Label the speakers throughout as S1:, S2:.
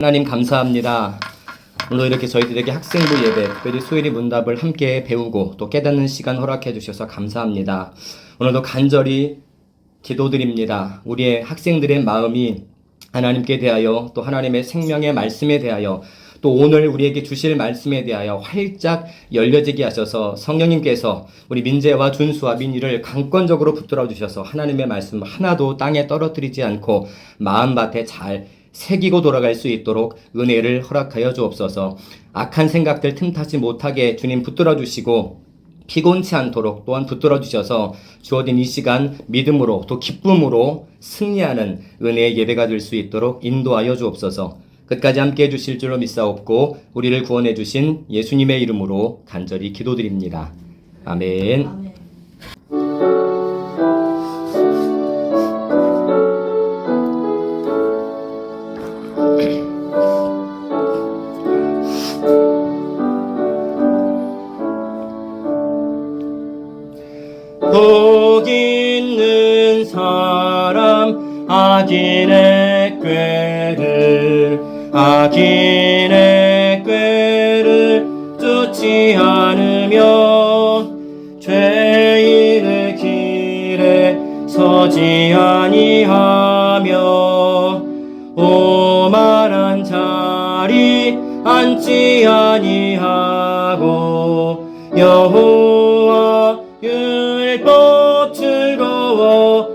S1: 하나님 감사합니다. 오늘 이렇게 저희들에게 학생부 예배, 특별히 수요일 문답을 함께 배우고 또 깨닫는 시간 허락해 주셔서 감사합니다. 오늘도 간절히 기도드립니다. 우리의 학생들의 마음이 하나님께 대하여 또 하나님의 생명의 말씀에 대하여 또 오늘 우리에게 주실 말씀에 대하여 활짝 열려지게 하셔서 성령님께서 우리 민재와 준수와 민희를 강권적으로 붙들어 주셔서 하나님의 말씀 하나도 땅에 떨어뜨리지 않고 마음밭에 잘 새기고 돌아갈 수 있도록 은혜를 허락하여 주옵소서. 악한 생각들 틈타지 못하게 주님 붙들어 주시고 피곤치 않도록 또한 붙들어 주셔서 주어진 이 시간 믿음으로 또 기쁨으로 승리하는 은혜의 예배가 될 수 있도록 인도하여 주옵소서. 끝까지 함께 해주실 줄로 믿사옵고 우리를 구원해 주신 예수님의 이름으로 간절히 기도드립니다. 아멘.
S2: 아멘.
S1: 복 있는 사람 악인의 꾀를 쫓지 않으며 죄인의 길에 서지 아니하며 오만한 자리 앉지 아니하고 여호와 율법 즐거워하여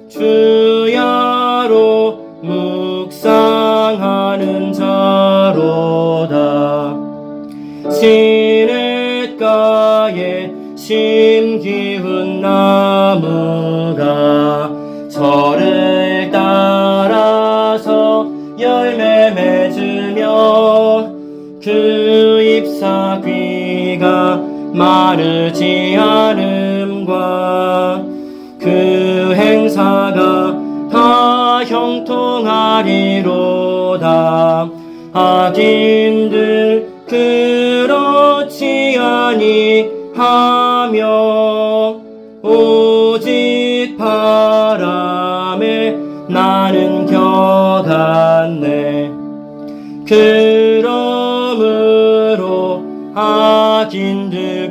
S1: 주야로 묵상하는 자로다. 시냇가에 심기운 나무가 저를 따라서 열매 맺으며 그 잎사귀가 마르지 않음과 그 행사가 다 형통하리로다. 악인들 그렇지 아니하며 오직 바람에 나는 겨갔네. 그러므로 악인들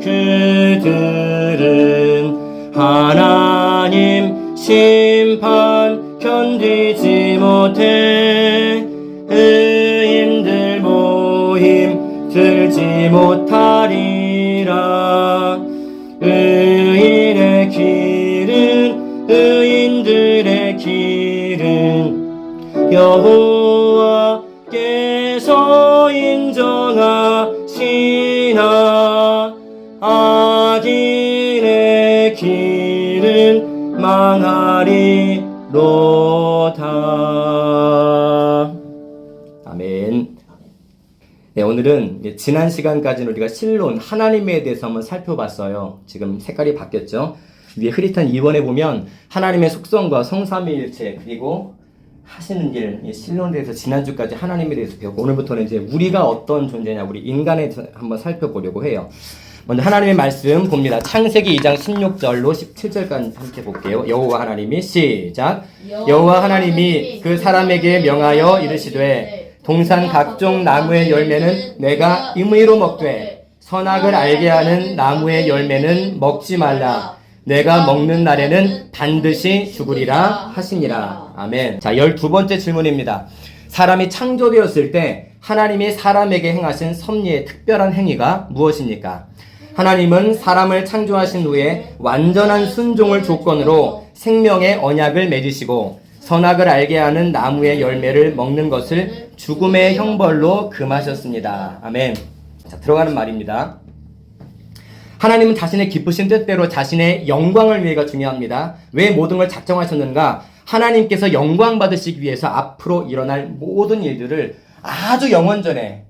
S1: 그들은 하나님 심판 견디지 못해 의인들 모임 들지 못하리라. 의인들의 길은 여호와께서 인정하시나 악인의 길은 망하리로다. 아멘. 네, 오늘은 지난 시간까지는 우리가 실론 하나님에 대해서 한번 살펴봤어요. 지금 색깔이 바뀌었죠. 위에 흐릿한 2번에 보면 하나님의 속성과 성삼위일체 그리고 하시는 일, 실론에 대해서 지난주까지 하나님에 대해서 배웠고 오늘부터는 이제 우리가 어떤 존재냐, 우리 인간에 대해서 한번 살펴보려고 해요. 먼저 하나님의 말씀 봅니다. 창세기 2장 16절로 17절까지 함께 볼게요. 여호와 하나님이 시작. 여호와 하나님이 그 사람에게 명하여 이르시되 동산 각종 나무의 열매는 내가 임의로 먹되 선악을 알게 하는 나무의 열매는 먹지 말라. 내가 먹는 날에는 반드시 죽으리라 하시니라. 아멘. 자, 12번째 질문입니다. 사람이 창조되었을 때 하나님이 사람에게 행하신 섭리의 특별한 행위가 무엇입니까? 하나님은 사람을 창조하신 후에 완전한 순종을 조건으로 생명의 언약을 맺으시고 선악을 알게 하는 나무의 열매를 먹는 것을 죽음의 형벌로 금하셨습니다. 아멘. 자, 들어가는 말입니다. 하나님은 자신의 기쁘신 뜻대로 자신의 영광을 위해가 중요합니다. 왜 모든 걸 작정하셨는가? 하나님께서 영광 받으시기 위해서 앞으로 일어날 모든 일들을 아주 영원전에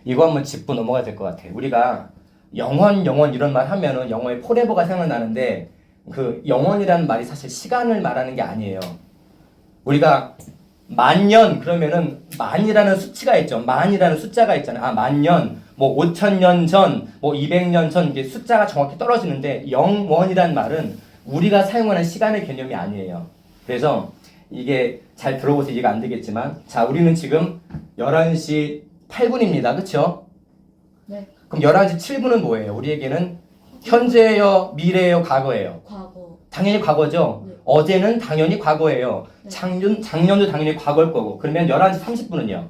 S1: 이거 한번 짚고 넘어가야 될 것 같아요. 우리가 영원 이런 말 하면은 영어의 포레버가 생각나는데 그 영원이라는 말이 사실 시간을 말하는 게 아니에요. 우리가 만년 그러면은 만이라는 수치가 있죠. 만이라는 숫자가 있잖아요. 아, 만년, 뭐 5,000년 전, 뭐 200년 전 이게 숫자가 정확히 떨어지는데 영원이란 말은 우리가 사용하는 시간의 개념이 아니에요. 그래서 이게 잘 들어보세요. 이해가 안 되겠지만. 자, 우리는 지금 11시 8분입니다. 그쵸?
S2: 네.
S1: 그럼 11시 7분은 뭐예요? 우리에게는 현재예요, 미래예요, 과거예요?
S2: 과거.
S1: 당연히 과거죠.
S2: 네.
S1: 어제는 당연히 과거예요.
S2: 네.
S1: 작년도 당연히 과거일 거고. 그러면 11시 30분은요?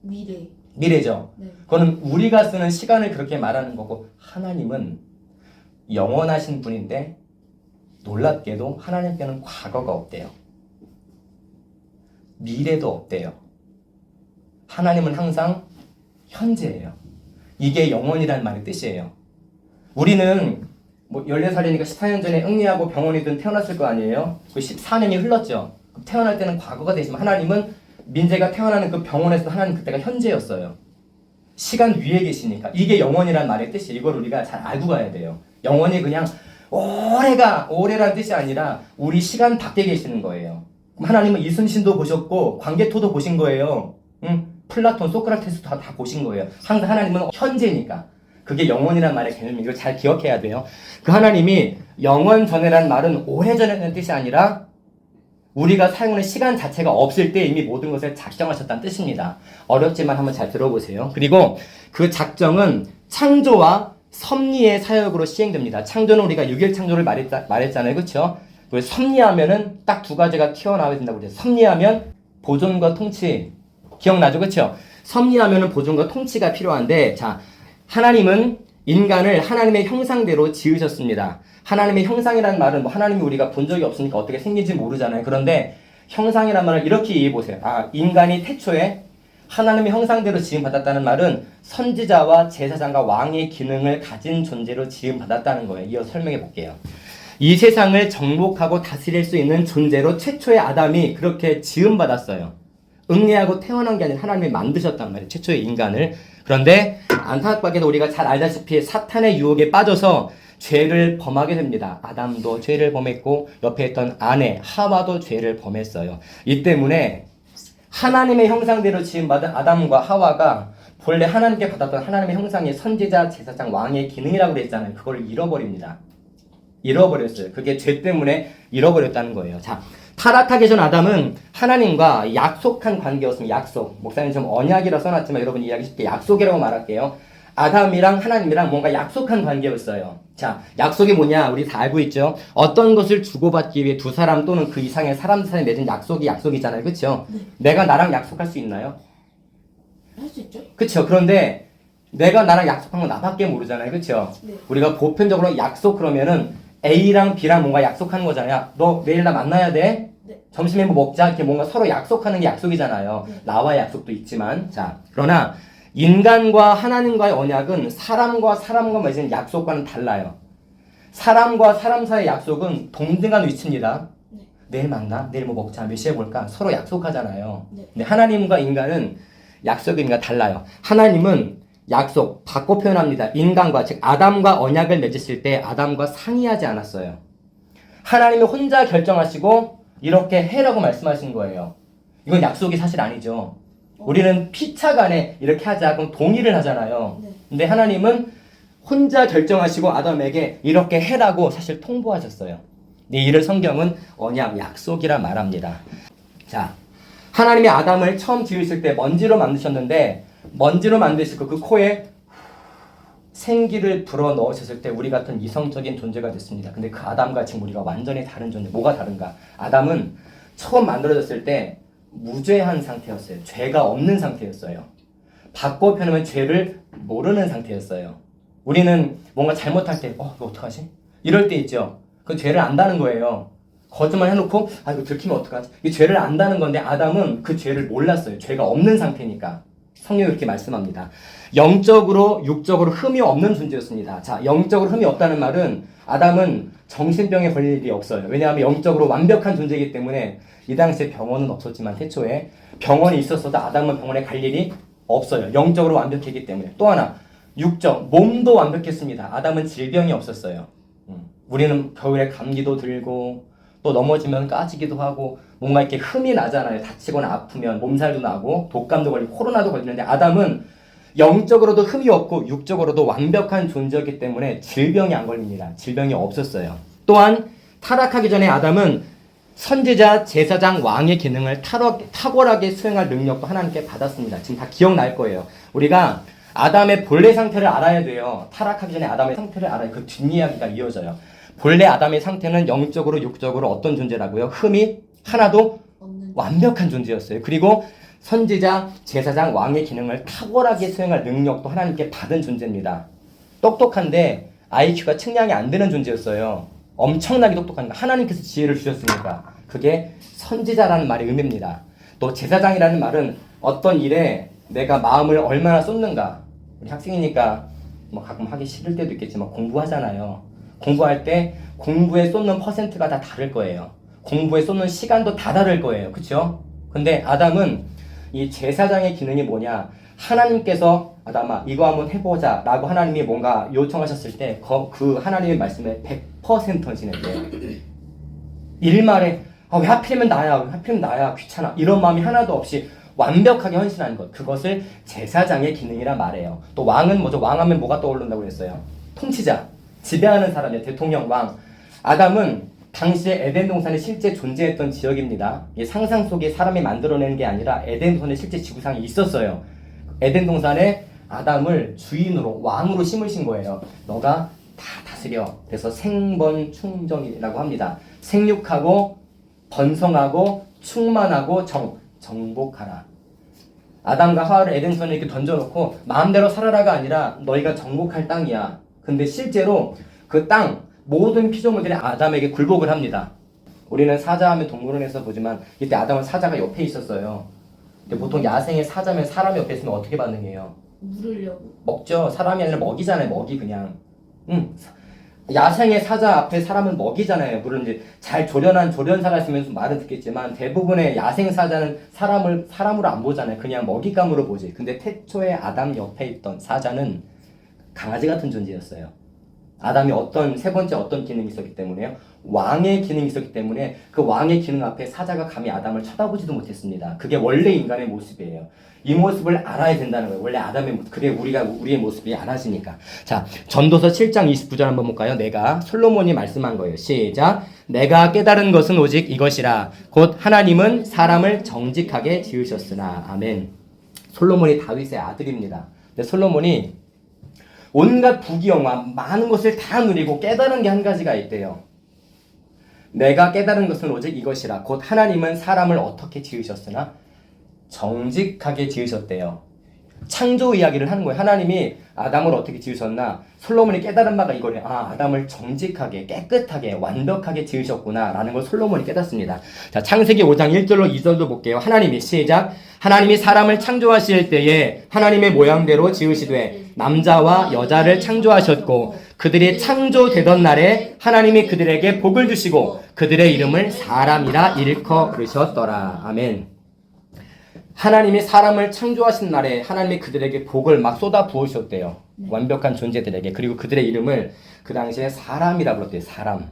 S2: 미래.
S1: 미래죠.
S2: 네.
S1: 그거는 우리가 쓰는 시간을 그렇게 말하는 거고, 하나님은 영원하신 분인데 놀랍게도 하나님께는 과거가 없대요. 미래도 없대요. 하나님은 항상 현재예요. 이게 영원이라는 말의 뜻이에요. 우리는 뭐 14살이니까 14년 전에 응리하고 병원이든 태어났을 거 아니에요? 그 14년이 흘렀죠. 태어날 때는 과거가 되지만 하나님은 민재가 태어나는 그 병원에서 하나님 그때가 현재였어요. 시간 위에 계시니까. 이게 영원이란 말의 뜻이. 이걸 우리가 잘 알고 가야 돼요. 영원히 그냥 오래라는 뜻이 아니라 우리 시간 밖에 계시는 거예요. 하나님은 이순신도 보셨고 광개토도 보신 거예요. 플라톤, 소크라테스도 다 보신 거예요. 항상 하나님은 현재니까. 그게 영원이란 말의 개념이 이걸 잘 기억해야 돼요. 그 하나님이 영원 전에란 말은 오래전이라는 뜻이 아니라 우리가 사용하는 시간 자체가 없을 때 이미 모든 것을 작정하셨다는 뜻입니다. 어렵지만 한번 잘 들어보세요. 그리고 그 작정은 창조와 섭리의 사역으로 시행됩니다. 창조는 우리가 6일 창조를 말했잖아요. 그렇죠? 섭리하면은 딱 두 가지가 튀어나와야 된다고 그랬어요. 섭리하면 보존과 통치. 기억나죠? 그렇죠? 섭리하면은 보존과 통치가 필요한데, 자, 하나님은 인간을 하나님의 형상대로 지으셨습니다. 하나님의 형상이라는 말은 뭐 하나님이 우리가 본 적이 없으니까 어떻게 생긴지 모르잖아요. 그런데 형상이라는 말을 이렇게 이해해 보세요. 아, 인간이 태초에 하나님의 형상대로 지음받았다는 말은 선지자와 제사장과 왕의 기능을 가진 존재로 지음받았다는 거예요. 이어서 설명해 볼게요. 이 세상을 정복하고 다스릴 수 있는 존재로 최초의 아담이 그렇게 지음받았어요. 응애하고 태어난 게 아니라 하나님이 만드셨단 말이에요. 최초의 인간을. 그런데 안타깝게도 우리가 잘 알다시피 사탄의 유혹에 빠져서 죄를 범하게 됩니다. 아담도 죄를 범했고 옆에 있던 아내 하와도 죄를 범했어요. 이 때문에 하나님의 형상대로 지음받은 아담과 하와가 본래 하나님께 받았던 하나님의 형상이 선지자, 제사장, 왕의 기능이라고 그랬잖아요. 그걸 잃어버립니다. 잃어버렸어요. 그게 죄 때문에 잃어버렸다는 거예요. 자, 타락하기 전 아담은 하나님과 약속한 관계였습니다. 약속. 목사님 좀 언약이라 써놨지만 여러분 이해하기 쉽게 약속이라고 말할게요. 아담이랑 하나님이랑 뭔가 약속한 관계였어요. 자, 약속이 뭐냐? 우리 다 알고 있죠? 어떤 것을 주고받기 위해 두 사람 또는 그 이상의 사람 사이에 맺은 약속이잖아요. 그렇죠?
S2: 네.
S1: 내가 나랑 약속할 수 있나요?
S2: 할 수 있죠?
S1: 그렇죠. 그런데 내가 나랑 약속한 건 나밖에 모르잖아요. 그렇죠?
S2: 네.
S1: 우리가 보편적으로 약속 그러면은 A랑 B랑 뭔가 약속하는 거잖아요. 너 내일 나 만나야 돼?
S2: 네.
S1: 점심에 뭐 먹자. 이렇게 뭔가 서로 약속하는 게 약속이잖아요.
S2: 네.
S1: 나와의 약속도 있지만. 자, 그러나 인간과 하나님과의 언약은 사람과 사람과 맺은 약속과는 달라요. 사람과 사람 사이의 약속은 동등한 위치입니다.
S2: 네.
S1: 내일 만나? 내일 뭐 먹자? 몇 시에 볼까? 서로 약속하잖아요.
S2: 네.
S1: 근데 하나님과 인간은 약속이 달라요. 하나님은 약속, 바꿔 표현합니다. 인간과, 즉 아담과 언약을 맺으실 때 아담과 상의하지 않았어요. 하나님이 혼자 결정하시고 이렇게 해라고 말씀하신 거예요. 이건 약속이 사실 아니죠. 우리는 피차간에 이렇게 하자 그럼 동의를 하잖아요.
S2: 네.
S1: 근데 하나님은 혼자 결정하시고 아담에게 이렇게 해라고 사실 통보하셨어요. 이 일을 성경은 언약, 약속이라 말합니다. 자, 하나님이 아담을 처음 지으실 때 먼지로 만드셨는데 먼지로 만드시고 그 코에 생기를 불어 넣으셨을 때 우리 같은 이성적인 존재가 됐습니다. 근데 그 아담과 지금 우리가 완전히 다른 존재. 뭐가 다른가? 아담은 처음 만들어졌을 때 무죄한 상태였어요. 죄가 없는 상태였어요. 바꿔 표현하면 죄를 모르는 상태였어요. 우리는 뭔가 잘못할 때 이거 어떡하지? 이럴 때 있죠. 그 죄를 안다는 거예요. 거짓말 해놓고 이거 들키면 어떡하지? 이 죄를 안다는 건데 아담은 그 죄를 몰랐어요. 죄가 없는 상태니까. 성경이 이렇게 말씀합니다. 영적으로 육적으로 흠이 없는 존재였습니다. 자, 영적으로 흠이 없다는 말은 아담은 정신병에 걸릴 일이 없어요. 왜냐하면 영적으로 완벽한 존재이기 때문에 이 당시에 병원은 없었지만 태초에 병원이 있었어도 아담은 병원에 갈 일이 없어요. 영적으로 완벽했기 때문에. 또 하나 육적, 몸도 완벽했습니다. 아담은 질병이 없었어요. 우리는 겨울에 감기도 들고 또 넘어지면 까지기도 하고 뭔가 이렇게 흠이 나잖아요. 다치거나 아프면 몸살도 나고 독감도 걸리고 코로나도 걸리는데 아담은 영적으로도 흠이 없고 육적으로도 완벽한 존재였기 때문에 질병이 안 걸립니다. 질병이 없었어요. 또한 타락하기 전에 아담은 선지자, 제사장, 왕의 기능을 탁월하게 수행할 능력도 하나님께 받았습니다. 지금 다 기억날 거예요. 우리가 아담의 본래 상태를 알아야 돼요. 타락하기 전에 아담의 상태를 알아야 그 뒷이야기가 이어져요. 본래 아담의 상태는 영적으로 육적으로 어떤 존재라고요? 흠이 하나도
S2: 없는
S1: 완벽한 존재였어요. 그리고 선지자, 제사장, 왕의 기능을 탁월하게 수행할 능력도 하나님께 받은 존재입니다. 똑똑한데 IQ가 측량이 안 되는 존재였어요. 엄청나게 똑똑한 거. 하나님께서 지혜를 주셨으니까. 그게 선지자라는 말의 의미입니다. 또 제사장이라는 말은 어떤 일에 내가 마음을 얼마나 쏟는가. 우리 학생이니까 뭐 가끔 하기 싫을 때도 있겠지만 공부하잖아요. 공부할 때 공부에 쏟는 퍼센트가 다 다를 거예요. 공부에 쏟는 시간도 다 다를 거예요. 그렇죠? 근데 아담은 이 제사장의 기능이 뭐냐? 하나님께서 아담아 이거 한번 해보자 라고 하나님이 뭔가 요청하셨을 때 그 하나님의 말씀에 100% 헌신했대요. 일말에 왜 하필이면 나야, 왜 하필이면 나야, 귀찮아 이런 마음이 하나도 없이 완벽하게 헌신한 것, 그것을 제사장의 기능이라 말해요. 또 왕은 뭐죠? 왕하면 뭐가 떠오른다고 그랬어요? 통치자, 지배하는 사람이에요. 대통령, 왕. 아담은 당시에 에덴 동산이 실제 존재했던 지역입니다. 이 상상 속에 사람이 만들어낸 게 아니라 에덴 동산에 실제 지구상에 있었어요. 에덴 동산에 아담을 주인으로, 왕으로 심으신 거예요. 너가 다 다스려. 그래서 생번충정이라고 합니다. 생육하고 번성하고 충만하고 정복하라. 아담과 하와를 에덴 동산에 이렇게 던져놓고 마음대로 살아라가 아니라 너희가 정복할 땅이야. 근데 실제로 그 땅 모든 피조물들이 아담에게 굴복을 합니다. 우리는 사자하면 동물원에서 보지만 이때 아담은 사자가 옆에 있었어요. 근데 보통 야생의 사자면 사람 옆에 있으면 어떻게 반응해요?
S2: 물으려고
S1: 먹죠. 사람이 아니라 먹이잖아요. 먹이 그냥. 야생의 사자 앞에 사람은 먹이잖아요. 물론 이제 잘 조련한 조련사가 있으면 말은 듣겠지만 대부분의 야생 사자는 사람으로 안 보잖아요. 그냥 먹잇감으로 보지. 근데 태초에 아담 옆에 있던 사자는 강아지 같은 존재였어요. 아담이 세 번째 어떤 기능이 있었기 때문에요? 왕의 기능이 있었기 때문에 그 왕의 기능 앞에 사자가 감히 아담을 쳐다보지도 못했습니다. 그게 원래 인간의 모습이에요. 이 모습을 알아야 된다는 거예요. 원래 아담의 모습. 그래 우리의 모습이 알아지니까. 자, 전도서 7장 29절 한번 볼까요? 솔로몬이 말씀한 거예요. 시작. 내가 깨달은 것은 오직 이것이라. 곧 하나님은 사람을 정직하게 지으셨으나. 아멘. 솔로몬이 다윗의 아들입니다. 근데 솔로몬이 온갖 부귀영화 많은 것을 다 누리고 깨달은 게 한 가지가 있대요. 내가 깨달은 것은 오직 이것이라. 곧 하나님은 사람을 어떻게 지으셨으나 정직하게 지으셨대요. 창조 이야기를 하는 거예요. 하나님이 아담을 어떻게 지으셨나? 솔로몬이 깨달은 바가 이거래요. 아담을 정직하게, 깨끗하게, 완벽하게 지으셨구나 라는 걸 솔로몬이 깨닫습니다. 자, 창세기 5장 1절로 2절도 볼게요. 하나님이 시작. 하나님이 사람을 창조하실 때에 하나님의 모양대로 지으시되 남자와 여자를 창조하셨고 그들이 창조되던 날에 하나님이 그들에게 복을 주시고 그들의 이름을 사람이라 일컬 그러셨더라. 아멘. 하나님이 사람을 창조하신 날에 하나님이 그들에게 복을 막 쏟아 부으셨대요. 완벽한 존재들에게. 그리고 그들의 이름을 그 당시에 사람이라고 불렀대요. 사람.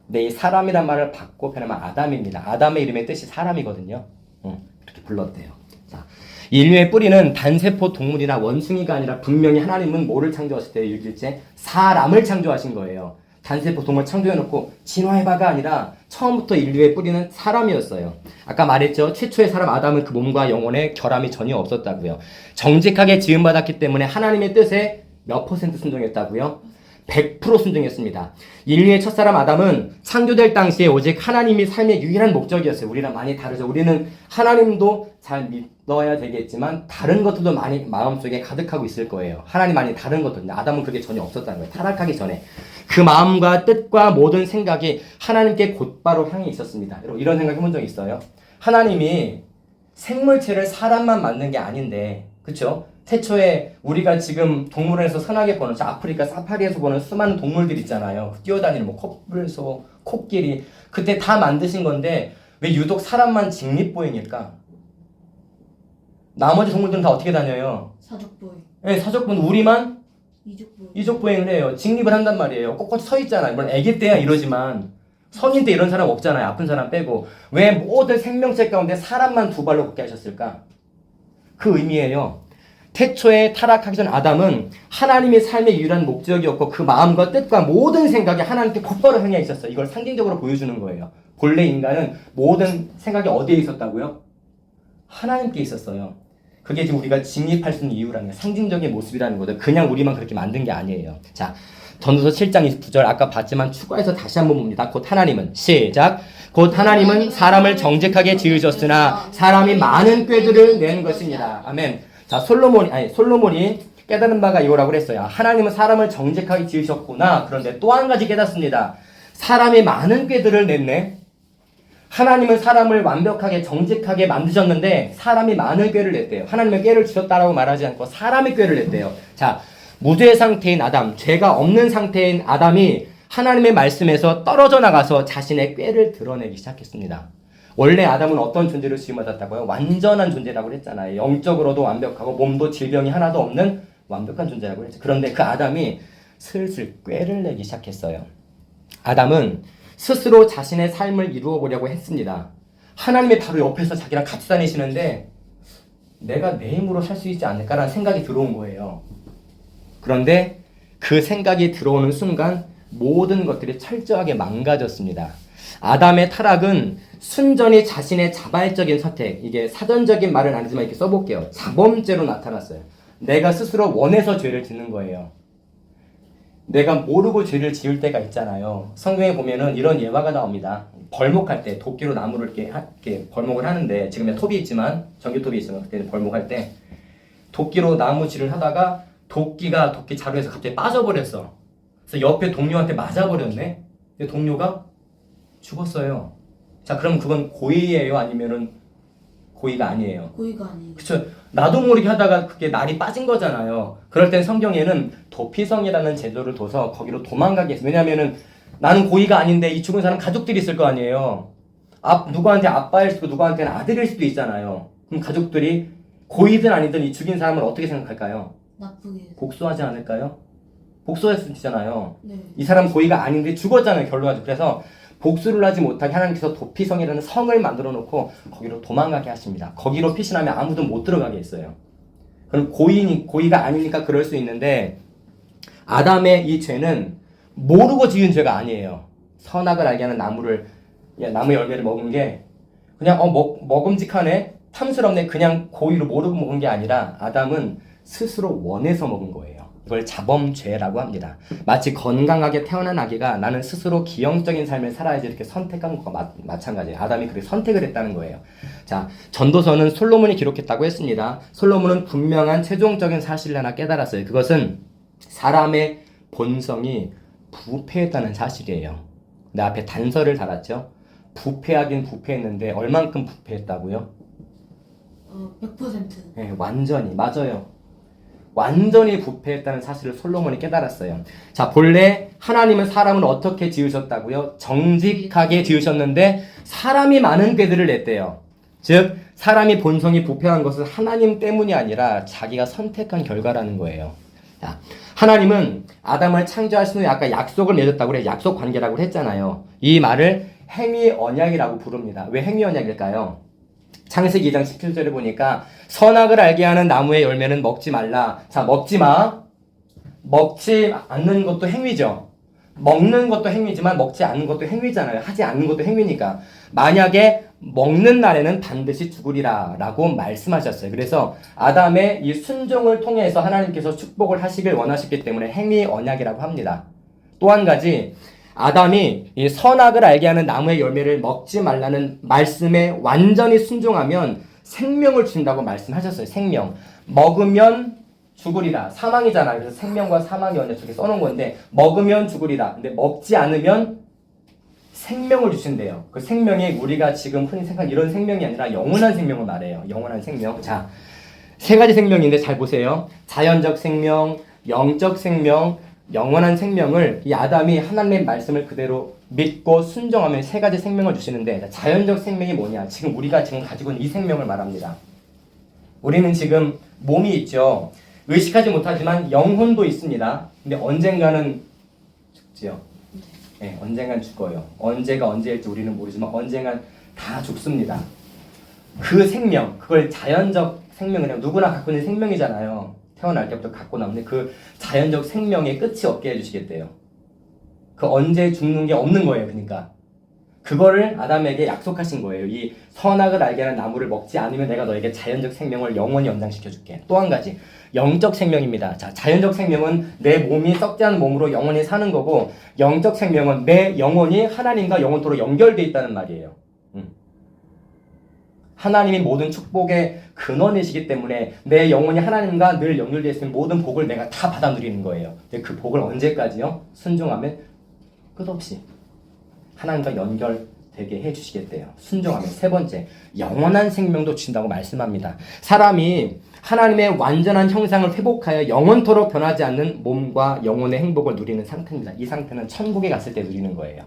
S1: 근데 이 사람이란 말을 바꿔 표현하면 아담입니다. 아담의 이름의 뜻이 사람이거든요. 그렇게 불렀대요. 자, 인류의 뿌리는 단세포 동물이나 원숭이가 아니라 분명히 하나님은 뭐를 창조하실 때요? 6일째 사람을 창조하신 거예요. 단세포 동물 창조해놓고 진화해봐가 아니라 처음부터 인류의 뿌리는 사람이었어요. 아까 말했죠. 최초의 사람 아담은 그 몸과 영혼에 결함이 전혀 없었다고요. 정직하게 지음받았기 때문에 하나님의 뜻에 몇 퍼센트 순종했다고요? 100% 순종했습니다. 인류의 첫사람 아담은 창조될 당시에 오직 하나님이 삶의 유일한 목적이었어요. 우리랑 많이 다르죠. 우리는 하나님도 잘 믿어야 되겠지만 다른 것들도 많이 마음속에 가득하고 있을 거예요. 하나님 많이 다른 것들. 아담은 그게 전혀 없었다는 거예요. 타락하기 전에. 그 마음과 뜻과 모든 생각이 하나님께 곧바로 향해 있었습니다. 여러분 이런 생각 해본 적 있어요? 하나님이 생물체를 사람만 만든 게 아닌데 그쵸? 태초에 우리가 지금 동물원에서 흔하게 보는 아프리카 사파리에서 보는 수많은 동물들 있잖아요. 뛰어다니는 뭐 코뿔소, 코끼리 그때 다 만드신 건데 왜 유독 사람만 직립보행일까? 나머지 동물들은 다 어떻게 다녀요?
S2: 사족보행
S1: 네, 사족보행. 우리만
S2: 이족보행
S1: 이족보행을 해요. 직립을 한단 말이에요. 꼿꼿이 서 있잖아요. 물론 애기 때야 이러지만 성인 때 이런 사람 없잖아요. 아픈 사람 빼고. 왜 모든 생명체 가운데 사람만 두 발로 걷게 하셨을까? 그 의미예요. 태초에 타락하기 전 아담은 하나님의 삶의 유일한 목적이었고 그 마음과 뜻과 모든 생각이 하나님께 곧바로 향해 있었어요. 이걸 상징적으로 보여주는 거예요. 본래 인간은 모든 생각이 어디에 있었다고요? 하나님께 있었어요. 그게 지금 우리가 진입할 수 있는 이유라는 거예요. 상징적인 모습이라는 거죠. 그냥 우리만 그렇게 만든 게 아니에요. 자, 전도서 7장 29절 아까 봤지만 추가해서 다시 한번 봅니다. 곧 하나님은 시작. 곧 하나님은 사람을 정직하게 지으셨으나 사람이 많은 꾀들을 낸 것입니다. 아멘. 자, 솔로몬이 깨달은 바가 이거라고 그랬어요. 하나님은 사람을 정직하게 지으셨구나. 그런데 또 한 가지 깨닫습니다. 사람이 많은 꾀들을 냈네. 하나님은 사람을 완벽하게 정직하게 만드셨는데 사람이 많은 꾀를 냈대요. 하나님은 꾀를 주셨다라고 말하지 않고 사람의 꾀를 냈대요. 자, 무죄 상태인 아담, 죄가 없는 상태인 아담이 하나님의 말씀에서 떨어져 나가서 자신의 꾀를 드러내기 시작했습니다. 원래 아담은 어떤 존재로 지음받았다고요? 완전한 존재라고 했잖아요. 영적으로도 완벽하고 몸도 질병이 하나도 없는 완벽한 존재라고 했죠. 그런데 그 아담이 슬슬 꾀를 내기 시작했어요. 아담은 스스로 자신의 삶을 이루어 보려고 했습니다. 하나님이 바로 옆에서 자기랑 같이 다니시는데 내가 내 힘으로 살 수 있지 않을까라는 생각이 들어온 거예요. 그런데 그 생각이 들어오는 순간 모든 것들이 철저하게 망가졌습니다. 아담의 타락은 순전히 자신의 자발적인 선택, 이게 사전적인 말은 아니지만 이렇게 써볼게요. 자범죄로 나타났어요. 내가 스스로 원해서 죄를 짓는 거예요. 내가 모르고 죄를 지을 때가 있잖아요. 성경에 보면은 이런 예화가 나옵니다. 벌목할 때 도끼로 나무를 이렇게 벌목을 하는데, 지금은 톱이 있지만, 전기톱이 있지만 그때는 벌목할 때 도끼로 나무질을 하다가 도끼 자루에서 갑자기 빠져버렸어. 그래서 옆에 동료한테 맞아버렸네. 근데 동료가 죽었어요. 자, 그럼 그건 고의예요? 아니면은 고의가 아니에요?
S2: 고의가 아니에요.
S1: 그쵸. 나도 모르게 하다가 그게 날이 빠진 거잖아요. 그럴 땐 성경에는 도피성이라는 제도를 둬서 거기로 도망가게 했어요. 왜냐면은 나는 고의가 아닌데 이 죽은 사람 가족들이 있을 거 아니에요. 누구한테 아빠일 수도 누구한테는 아들일 수도 있잖아요. 그럼 가족들이 고의든 아니든 이 죽인 사람을 어떻게 생각할까요?
S2: 나쁘게.
S1: 복수하지 않을까요? 복수할 수 있잖아요.
S2: 네.
S1: 이 사람 고의가 아닌데 죽었잖아요, 결론까지. 그래서 복수를 하지 못하게 하나님께서 도피성이라는 성을 만들어 놓고 거기로 도망가게 하십니다. 거기로 피신하면 아무도 못 들어가게 했어요. 그럼 고의가 아니니까 그럴 수 있는데, 아담의 이 죄는 모르고 지은 죄가 아니에요. 선악을 알게 하는 나무 열매를 먹은 게 그냥 먹음직하네, 탐스럽네, 그냥 고의로 모르고 먹은 게 아니라 아담은 스스로 원해서 먹은 거예요. 이걸 자범죄라고 합니다. 마치 건강하게 태어난 아기가 나는 스스로 기형적인 삶을 살아야지 이렇게 선택한 것과 마찬가지예요. 아담이 그렇게 선택을 했다는 거예요. 자, 전도서는 솔로몬이 기록했다고 했습니다. 솔로몬은 분명한 최종적인 사실을 하나 깨달았어요. 그것은 사람의 본성이 부패했다는 사실이에요. 내 앞에 단서를 달았죠. 부패하긴 부패했는데 얼만큼 부패했다고요?
S2: 100%.
S1: 네, 완전히 맞아요. 완전히 부패했다는 사실을 솔로몬이 깨달았어요. 자, 본래 하나님은 사람을 어떻게 지으셨다고요? 정직하게 지으셨는데 사람이 많은 꾀들을 냈대요. 즉, 사람이 본성이 부패한 것은 하나님 때문이 아니라 자기가 선택한 결과라는 거예요. 자, 하나님은 아담을 창조하신 후에 아까 약속을 맺었다고 그래. 약속 관계라고 했잖아요. 이 말을 행위 언약이라고 부릅니다. 왜 행위 언약일까요? 창세기 2장 17절에 보니까 선악을 알게 하는 나무의 열매는 먹지 말라. 자, 먹지 마. 먹지 않는 것도 행위죠. 먹는 것도 행위지만 먹지 않는 것도 행위잖아요. 하지 않는 것도 행위니까. 만약에 먹는 날에는 반드시 죽으리라 라고 말씀하셨어요. 그래서 아담의 이 순종을 통해서 하나님께서 축복을 하시길 원하셨기 때문에 행위 언약이라고 합니다. 또 한 가지, 아담이 이 선악을 알게 하는 나무의 열매를 먹지 말라는 말씀에 완전히 순종하면 생명을 준다고 말씀하셨어요. 생명. 먹으면 죽으리라. 사망이잖아요. 그래서 생명과 사망의 언약 속에 써놓은 건데, 먹으면 죽으리라. 근데 먹지 않으면 생명을 주신대요. 그 생명이 우리가 지금 흔히 생각하는 이런 생명이 아니라 영원한 생명을 말해요. 영원한 생명. 자, 세 가지 생명인데 잘 보세요. 자연적 생명, 영적 생명, 영원한 생명을 이 아담이 하나님의 말씀을 그대로 믿고 순종하면 세 가지 생명을 주시는데, 자연적 생명이 뭐냐? 우리가 지금 가지고 있는 이 생명을 말합니다. 우리는 지금 몸이 있죠. 의식하지 못하지만 영혼도 있습니다. 근데 언젠가는 죽지요. 네, 언젠간 죽어요. 언제가 언제일지 우리는 모르지만 언젠간 다 죽습니다. 그 생명, 그걸 자연적 생명이라고, 누구나 갖고 있는 생명이잖아요. 태어날 때부터 갖고 나오는데 그 자연적 생명의 끝이 없게 해주시겠대요. 그 언제 죽는 게 없는 거예요. 그러니까 그거를 아담에게 약속하신 거예요. 이 선악을 알게 하는 나무를 먹지 않으면 내가 너에게 자연적 생명을 영원히 연장시켜줄게. 또 한 가지, 영적 생명입니다. 자, 자연적 생명은 내 몸이 썩지 않은 몸으로 영원히 사는 거고, 영적 생명은 내 영혼이 하나님과 영원토록 연결돼 있다는 말이에요. 하나님이 모든 축복의 근원이시기 때문에 내 영혼이 하나님과 늘 연결되어 있으면 모든 복을 내가 다 받아 누리는 거예요. 근데 그 복을 언제까지요? 순종하면 끝없이 하나님과 연결되게 해주시겠대요. 순종하면. 세 번째, 영원한 생명도 주신다고 말씀합니다. 사람이 하나님의 완전한 형상을 회복하여 영원토록 변하지 않는 몸과 영혼의 행복을 누리는 상태입니다. 이 상태는 천국에 갔을 때 누리는 거예요.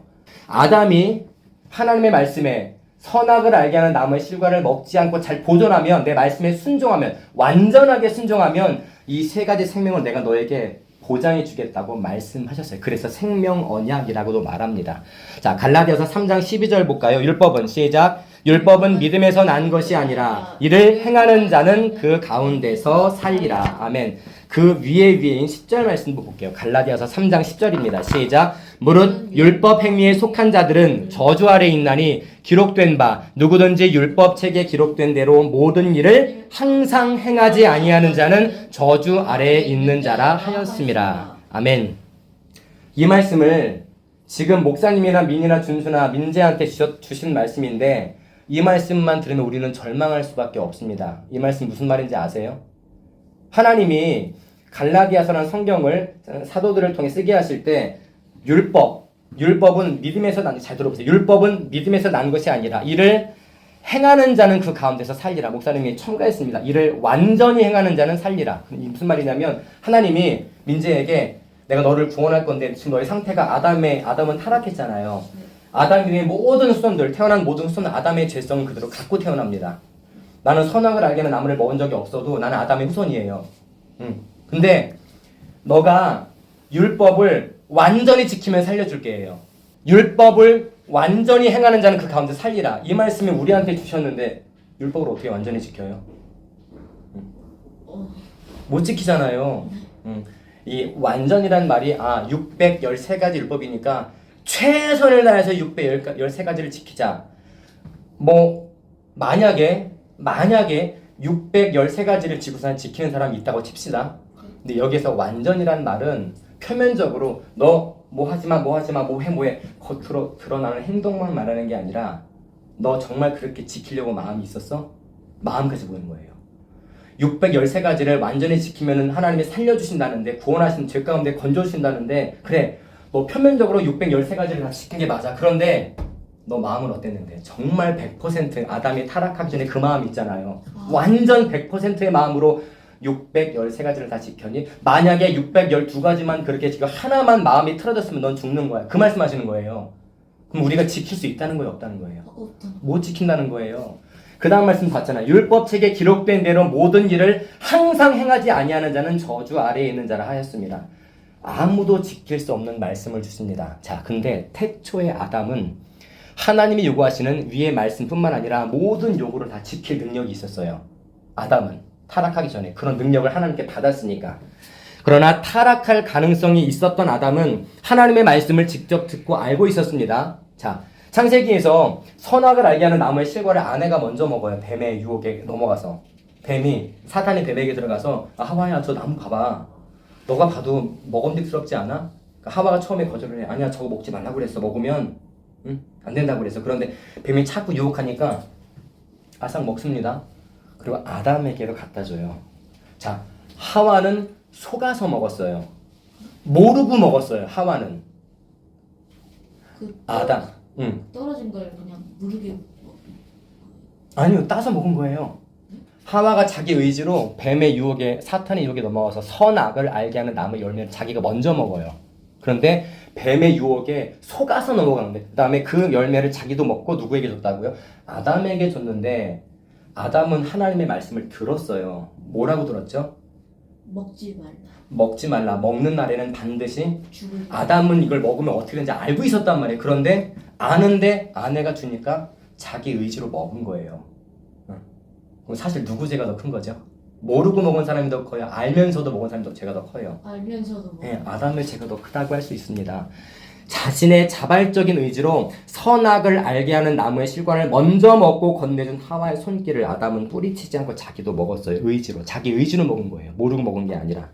S1: 아담이 하나님의 말씀에 선악을 알게 하는 나무의 실과를 먹지 않고 잘 보존하면, 내 말씀에 순종하면, 완전하게 순종하면 이 세 가지 생명을 내가 너에게 보장해 주겠다고 말씀하셨어요. 그래서 생명 언약이라고도 말합니다. 자, 갈라디아서 3장 12절 볼까요? 율법은 시작. 율법은 믿음에서 난 것이 아니라 이를 행하는 자는 그 가운데서 살리라. 아멘. 그 위에인 10절 말씀도 볼게요. 갈라디아서 3장 10절입니다. 시작. 무릇 율법 행위에 속한 자들은 저주 아래 있나니 기록된 바 누구든지 율법 책에 기록된 대로 모든 일을 항상 행하지 아니하는 자는 저주 아래에 있는 자라 하였습니다. 아멘. 이 말씀을 지금 목사님이나 민이나 준수나 민재한테 주신 말씀인데, 이 말씀만 들으면 우리는 절망할 수밖에 없습니다. 이 말씀 무슨 말인지 아세요? 하나님이 갈라디아서라는 성경을 사도들을 통해 쓰게 하실 때 율법은 믿음에서 난, 잘 들어보세요. 율법은 믿음에서 난 것이 아니라 이를 행하는 자는 그 가운데서 살리라. 목사님이 첨가했습니다. 이를 완전히 행하는 자는 살리라. 무슨 말이냐면 하나님이 민재에게 내가 너를 구원할 건데 지금 너의 상태가 아담은 타락했잖아요. 아담의 모든 후손들, 태어난 모든 후손은 아담의 죄성을 그대로 갖고 태어납니다. 나는 선악을 알게 하는 나무를 먹은 적이 없어도 나는 아담의 후손이에요. 근데 너가 율법을 완전히 지키면 살려줄게 해요. 율법을 완전히 행하는 자는 그 가운데 살리라. 이 말씀을 우리한테 주셨는데 율법을 어떻게 완전히 지켜요? 못 지키잖아요. 이 완전이란 말이 613가지 율법이니까 최선을 다해서 613가지를 지키자. 뭐 만약에 613가지를 지키는 사람이 있다고 칩시다. 근데 여기서 완전이란 말은 표면적으로 너 뭐 하지마 뭐해 겉으로 드러나는 행동만 말하는 게 아니라 너 정말 그렇게 지키려고 마음이 있었어? 마음까지 보이는 거예요. 613가지를 완전히 지키면 하나님이 살려주신다는데, 구원하신 죄 가운데 건져주신다는데, 그래 너 표면적으로 613가지를 다 지킨 게 맞아. 그런데 너 마음은 어땠는데? 정말 100% 아담이 타락하기 전에 그 마음이 있잖아요. 완전 100%의 마음으로 613가지를 다 지켰니? 만약에 612가지만 그렇게 지금 하나만 마음이 틀어졌으면 넌 죽는 거야. 그 말씀하시는 거예요. 그럼 우리가 지킬 수 있다는 거예요, 없다는 거예요? 못 지킨다는 거예요. 그 다음 말씀 봤잖아요. 율법책에 기록된 대로 모든 일을 항상 행하지 아니하는 자는 저주 아래에 있는 자라 하였습니다. 아무도 지킬 수 없는 말씀을 주십니다. 자, 근데 태초의 아담은 하나님이 요구하시는 위의 말씀뿐만 아니라 모든 요구를 다 지킬 능력이 있었어요. 아담은 타락하기 전에 그런 능력을 하나님께 받았으니까. 그러나 타락할 가능성이 있었던 아담은 하나님의 말씀을 직접 듣고 알고 있었습니다. 자, 창세기에서 선악을 알게 하는 나무의 실과를 아내가 먼저 먹어요. 뱀의 유혹에 넘어가서. 사탄이 뱀에게 들어가서 하와야 저 나무 봐봐. 너가 봐도 먹음직스럽지 않아? 하와가 처음에 거절을 해. 아니야, 저거 먹지 말라고 그랬어. 먹으면 안 된다고 그랬어. 그런데 뱀이 자꾸 유혹하니까 아삭 먹습니다. 그리고 아담에게로 갖다 줘요. 자, 하와는 속아서 먹었어요. 모르고 먹었어요. 하와는. 아담.
S2: 떨어진 걸 그냥 모르게.
S1: 아니요, 따서 먹은 거예요. 하와가 자기 의지로 뱀의 유혹에, 사탄의 유혹에 넘어가서 선악을 알게 하는 나무 열매를 자기가 먼저 먹어요. 그런데 뱀의 유혹에 속아서 넘어가는데, 그 다음에 그 열매를 자기도 먹고 누구에게 줬다고요? 아담에게 줬는데, 아담은 하나님의 말씀을 들었어요. 뭐라고 들었죠? 먹지 말라. 먹는 날에는 반드시 아담은 이걸 먹으면 어떻게 되는지 알고 있었단 말이에요. 그런데 아는데 아내가 주니까 자기 의지로 먹은 거예요. 그럼 사실 누구 죄가 더 큰 거죠? 모르고 먹은 사람이 더 커요? 알면서도 먹은 사람이 더 죄가 더 커요?
S2: 알면서도
S1: 네, 아담의 죄가 더 크다고 할 수 있습니다. 자신의 자발적인 의지로 선악을 알게 하는 나무의 실과를 먼저 먹고 건네준 하와의 손길을 아담은 뿌리치지 않고 자기도 먹었어요. 의지로. 자기 의지로 먹은 거예요. 모르고 먹은 게 아니라.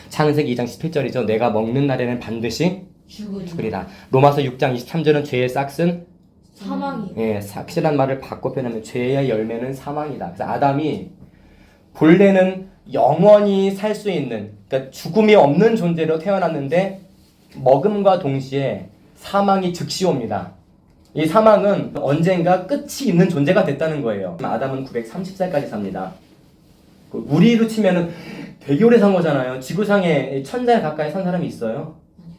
S1: 창세기 2장 17절이죠. 내가 먹는 날에는 반드시 죽으리라. 로마서 6장 23절은 죄의 싹은
S2: 사망이.
S1: 예, 확실한 말을 바꿔 표현하면 죄의 열매는 사망이다. 그래서 아담이 본래는 영원히 살 수 있는, 그러니까 죽음이 없는 존재로 태어났는데 먹음과 동시에 사망이 즉시 옵니다. 이 사망은 언젠가 끝이 있는 존재가 됐다는 거예요. 아담은 930살까지 삽니다. 우리로 치면은 되게 오래 산 거잖아요. 지구상에 천자에 가까이 산 사람이 있어요?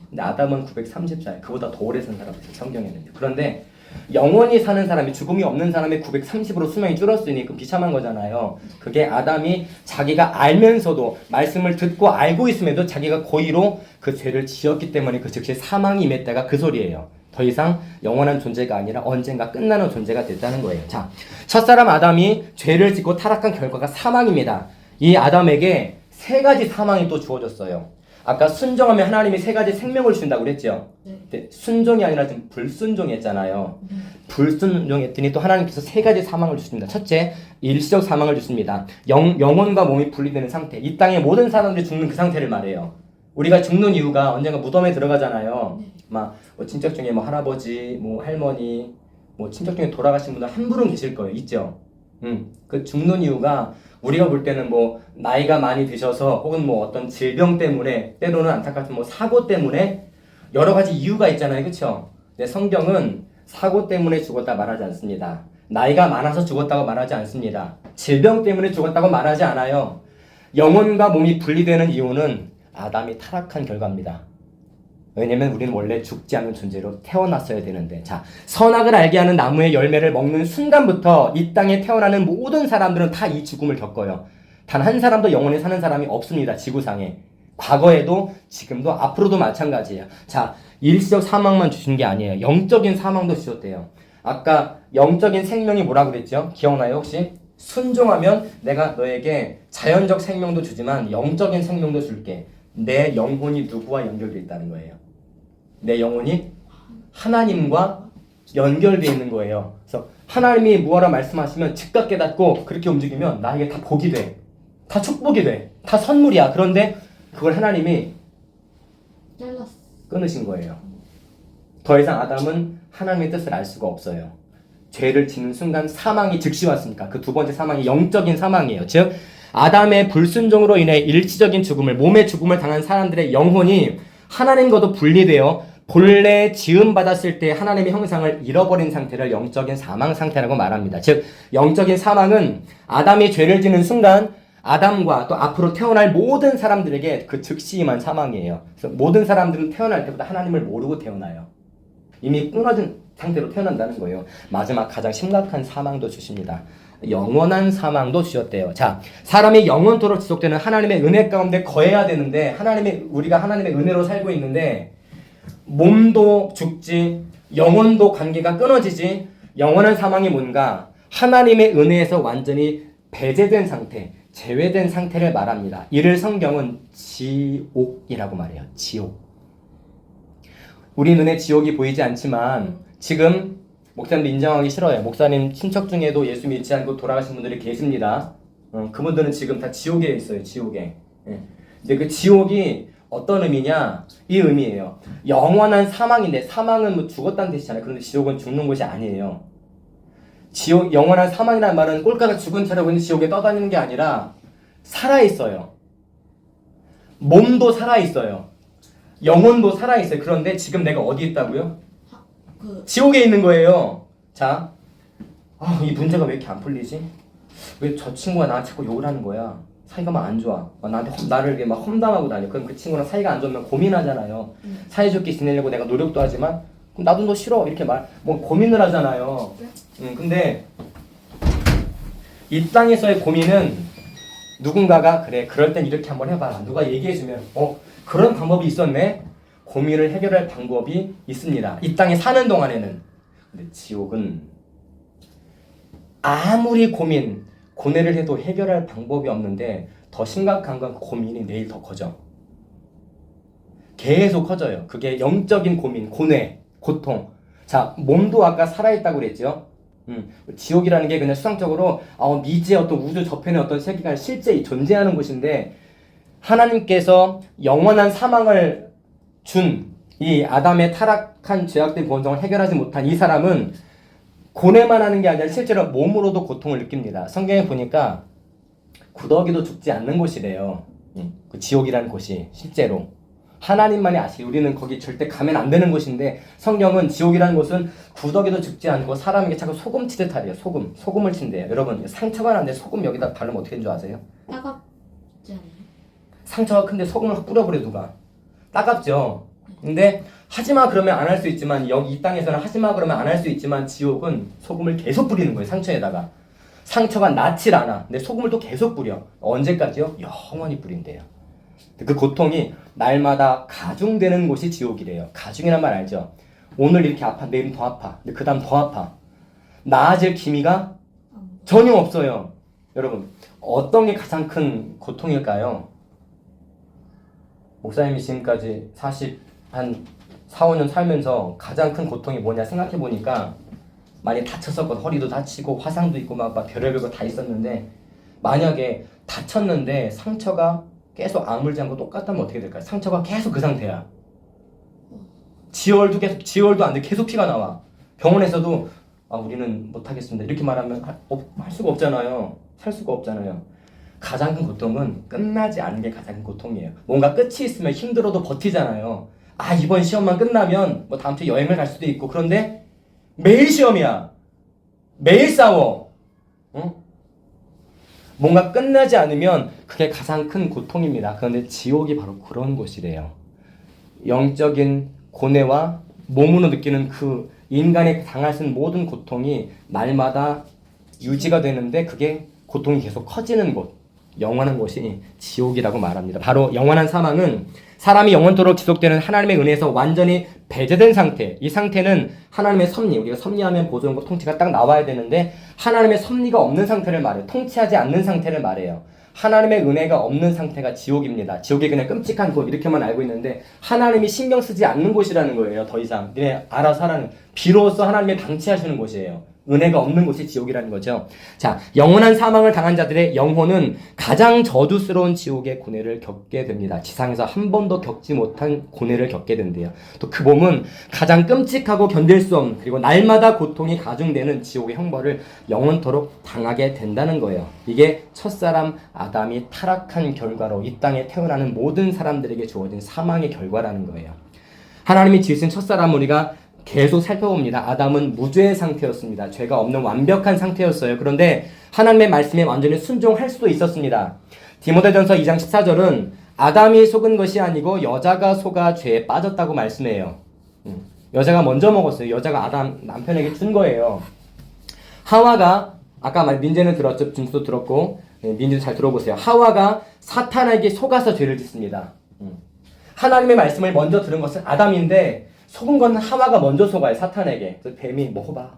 S1: 근데 아담은 930살, 그보다 더 오래 산 사람이 있어요, 성경에는. 그런데 영원히 사는 사람이, 죽음이 없는 사람이 930으로 수명이 줄었으니 그 비참한 거잖아요. 그게 아담이 자기가 알면서도, 말씀을 듣고 알고 있음에도 자기가 고의로 그 죄를 지었기 때문에 그 즉시 사망이 임했다가 그 소리예요. 더 이상 영원한 존재가 아니라 언젠가 끝나는 존재가 됐다는 거예요. 자, 첫사람 아담이 죄를 짓고 타락한 결과가 사망입니다. 이 아담에게 세 가지 사망이 또 주어졌어요. 아까 순종하면 하나님이 세 가지 생명을 준다고 그랬죠.
S2: 네.
S1: 순종이 아니라 지금 불순종했잖아요. 불순종했더니 또 하나님께서 세 가지 사망을 주십니다. 첫째, 일시적 사망을 주십니다. 영혼과 몸이 분리되는 상태. 이 땅의 모든 사람들이 죽는 그 상태를 말해요. 우리가 죽는 이유가 언젠가 무덤에 들어가잖아요.
S2: 네.
S1: 막 친척 중에 뭐 할아버지, 뭐 할머니, 뭐 친척 중에 돌아가신 분들 한 분은 계실 거예요. 있죠. 그 죽는 이유가 우리가 볼 때는 뭐 나이가 많이 드셔서 혹은 뭐 어떤 질병 때문에, 때로는 안타깝지만 뭐 사고 때문에 여러 가지 이유가 있잖아요. 그렇죠? 근데 성경은 사고 때문에 죽었다 말하지 않습니다. 나이가 많아서 죽었다고 말하지 않습니다. 질병 때문에 죽었다고 말하지 않아요. 영혼과 몸이 분리되는 이유는 아담이 타락한 결과입니다. 왜냐면 우리는 원래 죽지 않는 존재로 태어났어야 되는데, 자, 선악을 알게 하는 나무의 열매를 먹는 순간부터 이 땅에 태어나는 모든 사람들은 다 이 죽음을 겪어요. 단 한 사람도 영원히 사는 사람이 없습니다. 지구상에. 과거에도 지금도 앞으로도 마찬가지예요. 자, 일시적 사망만 주신 게 아니에요. 영적인 사망도 주셨대요. 아까 영적인 생명이 뭐라고 그랬죠? 기억나요 혹시? 순종하면 내가 너에게 자연적 생명도 주지만 영적인 생명도 줄게. 내 영혼이 누구와 연결되어 있다는 거예요. 내 영혼이 하나님과 연결되어 있는 거예요. 그래서 하나님이 무엇라 말씀하시면 즉각 깨닫고 그렇게 움직이면 나에게 다 복이 돼. 다 축복이 돼. 다 선물이야. 그런데 그걸 하나님이
S2: 잘랐어.
S1: 끊으신 거예요. 더 이상 아담은 하나님의 뜻을 알 수가 없어요. 죄를 짓는 순간 사망이 즉시 왔으니까 그 두 번째 사망이 영적인 사망이에요. 즉 아담의 불순종으로 인해 일시적인 죽음을, 몸의 죽음을 당한 사람들의 영혼이 하나님과도 분리되어 본래 지음받았을 때 하나님의 형상을 잃어버린 상태를 영적인 사망 상태라고 말합니다. 즉 영적인 사망은 아담이 죄를 짓는 순간 아담과 또 앞으로 태어날 모든 사람들에게 그 즉시 임한 사망이에요. 그래서 모든 사람들은 태어날 때부터 하나님을 모르고 태어나요. 이미 끊어진 상태로 태어난다는 거예요. 마지막 가장 심각한 사망도 주십니다. 영원한 사망도 주셨대요. 자, 사람이 영원토록 지속되는 하나님의 은혜 가운데 거해야 되는데, 우리가 하나님의 은혜로 살고 있는데, 몸도 죽지, 영혼도 관계가 끊어지지, 영원한 사망이 뭔가? 하나님의 은혜에서 완전히 배제된 상태, 제외된 상태를 말합니다. 이를 성경은 지옥이라고 말해요. 지옥. 우리 눈에 지옥이 보이지 않지만, 지금 목사님도 인정하기 싫어요. 목사님 친척 중에도 예수 믿지 않고 돌아가신 분들이 계십니다. 그분들은 지금 다 지옥에 있어요. 지옥에. 예. 근데 그 지옥이 어떤 의미냐? 이 의미예요. 영원한 사망인데, 사망은 뭐 죽었다는 뜻이잖아요. 그런데 지옥은 죽는 곳이 아니에요. 지옥, 영원한 사망이라는 말은 꼴까지 죽은 채로 있는 지옥에 떠다니는 게 아니라 살아있어요. 몸도 살아있어요. 영혼도 살아있어요. 그런데 지금 내가 어디 있다고요? 지옥에 있는 거예요. 자, 이 문제가 왜 이렇게 안 풀리지? 왜 저 친구가 나한테 자꾸 욕을 하는 거야? 사이가 막 안 좋아. 나한테 나를 이렇게 막 험담하고 다녀. 그럼 그 친구랑 사이가 안 좋으면 고민하잖아요. 사이좋게 지내려고 내가 노력도 하지만 그럼 나도 너 싫어 이렇게 뭐 고민을 하잖아요. 근데 이 땅에서의 고민은 누군가가 그래 그럴 땐 이렇게 한번 해봐라. 누가 얘기해주면 그런 방법이 있었네. 고민을 해결할 방법이 있습니다. 이 땅에 사는 동안에는. 근데 지옥은 아무리 고뇌를 해도 해결할 방법이 없는데 더 심각한 건 고민이 내일 더 커져. 계속 커져요. 그게 영적인 고민, 고뇌, 고통. 자, 몸도 아까 살아있다고 그랬죠. 지옥이라는 게 그냥 수상적으로 미지의 어떤 우주 저편의 어떤 세계가 실제 존재하는 곳인데 하나님께서 영원한 사망을 준 이 아담의 타락한 죄악된 본성을 해결하지 못한 이 사람은 고뇌만 하는 게 아니라 실제로 몸으로도 고통을 느낍니다. 성경에 보니까 구더기도 죽지 않는 곳이래요. 그 지옥이라는 곳이 실제로 하나님만이 아시기 우리는 거기 절대 가면 안 되는 곳인데 성경은 지옥이라는 곳은 구더기도 죽지 않고 사람에게 자꾸 소금 치듯 하래요. 소금을 친대요. 여러분 상처가 났는데 소금 여기다 바르면 어떻게 되는 줄 아세요?
S2: 따갑지 않아요?
S1: 상처가 큰데 소금을 확 뿌려버려 누가. 따갑죠. 근데 하지마 그러면 안 할 수 있지만 여기 이 땅에서는 하지마 그러면 안 할 수 있지만 지옥은 소금을 계속 뿌리는 거예요. 상처에다가. 상처가 낫질 않아. 근데 소금을 또 계속 뿌려. 언제까지요? 영원히 뿌린대요. 그 고통이 날마다 가중되는 곳이 지옥이래요. 가중이란 말 알죠? 오늘 이렇게 아파, 내일 더 아파. 근데 그 다음 더 아파. 나아질 기미가 전혀 없어요. 여러분, 어떤 게 가장 큰 고통일까요? 목사님이 지금까지 한 4, 5년 살면서 가장 큰 고통이 뭐냐 생각해보니까 많이 다쳤었거든. 허리도 다치고 화상도 있고 막 별의별 거 다 있었는데 만약에 다쳤는데 상처가 계속 아물지 않고 똑같다면 어떻게 될까요? 상처가 계속 그 상태야. 지월도 안 돼. 계속 피가 나와. 병원에서도 우리는 못하겠습니다. 이렇게 말하면 할 수가 없잖아요. 살 수가 없잖아요. 가장 큰 고통은 끝나지 않은 게 가장 큰 고통이에요. 뭔가 끝이 있으면 힘들어도 버티잖아요. 이번 시험만 끝나면 뭐 다음 주에 여행을 갈 수도 있고 그런데 매일 시험이야. 매일 싸워. 뭔가 끝나지 않으면 그게 가장 큰 고통입니다. 그런데 지옥이 바로 그런 곳이래요. 영적인 고뇌와 몸으로 느끼는 그 인간이 당할 수 있는 모든 고통이 날마다 유지가 되는데 그게 고통이 계속 커지는 곳, 영원한 곳이 지옥이라고 말합니다. 바로 영원한 사망은 사람이 영원토록 지속되는 하나님의 은혜에서 완전히 배제된 상태. 이 상태는 하나님의 섭리, 우리가 섭리하면 보존과 통치가 딱 나와야 되는데 하나님의 섭리가 없는 상태를 말해요. 통치하지 않는 상태를 말해요. 하나님의 은혜가 없는 상태가 지옥입니다. 지옥이 그냥 끔찍한 곳 이렇게만 알고 있는데 하나님이 신경 쓰지 않는 곳이라는 거예요. 더 이상 니네 알아서 하라는, 비로소 하나님이 방치하시는 곳이에요. 은혜가 없는 곳이 지옥이라는 거죠. 자, 영원한 사망을 당한 자들의 영혼은 가장 저주스러운 지옥의 고뇌를 겪게 됩니다. 지상에서 한 번도 겪지 못한 고뇌를 겪게 된대요. 또 그 몸은 가장 끔찍하고 견딜 수 없는, 그리고 날마다 고통이 가중되는 지옥의 형벌을 영원토록 당하게 된다는 거예요. 이게 첫사람 아담이 타락한 결과로 이 땅에 태어나는 모든 사람들에게 주어진 사망의 결과라는 거예요. 하나님이 지으신 첫사람 우리가 계속 살펴봅니다. 아담은 무죄의 상태였습니다. 죄가 없는 완벽한 상태였어요. 그런데 하나님의 말씀에 완전히 순종할 수도 있었습니다. 디모데전서 2장 14절은 아담이 속은 것이 아니고 여자가 속아 죄에 빠졌다고 말씀해요. 여자가 먼저 먹었어요. 여자가 아담 남편에게 준 거예요. 하와가 아까 민재는 들었죠. 준수도 들었고 민재도 잘 들어보세요. 하와가 사탄에게 속아서 죄를 짓습니다. 하나님의 말씀을 먼저 들은 것은 아담인데 속은 건 하와가 먼저 속아요. 사탄에게. 그래서 뱀이 먹어봐.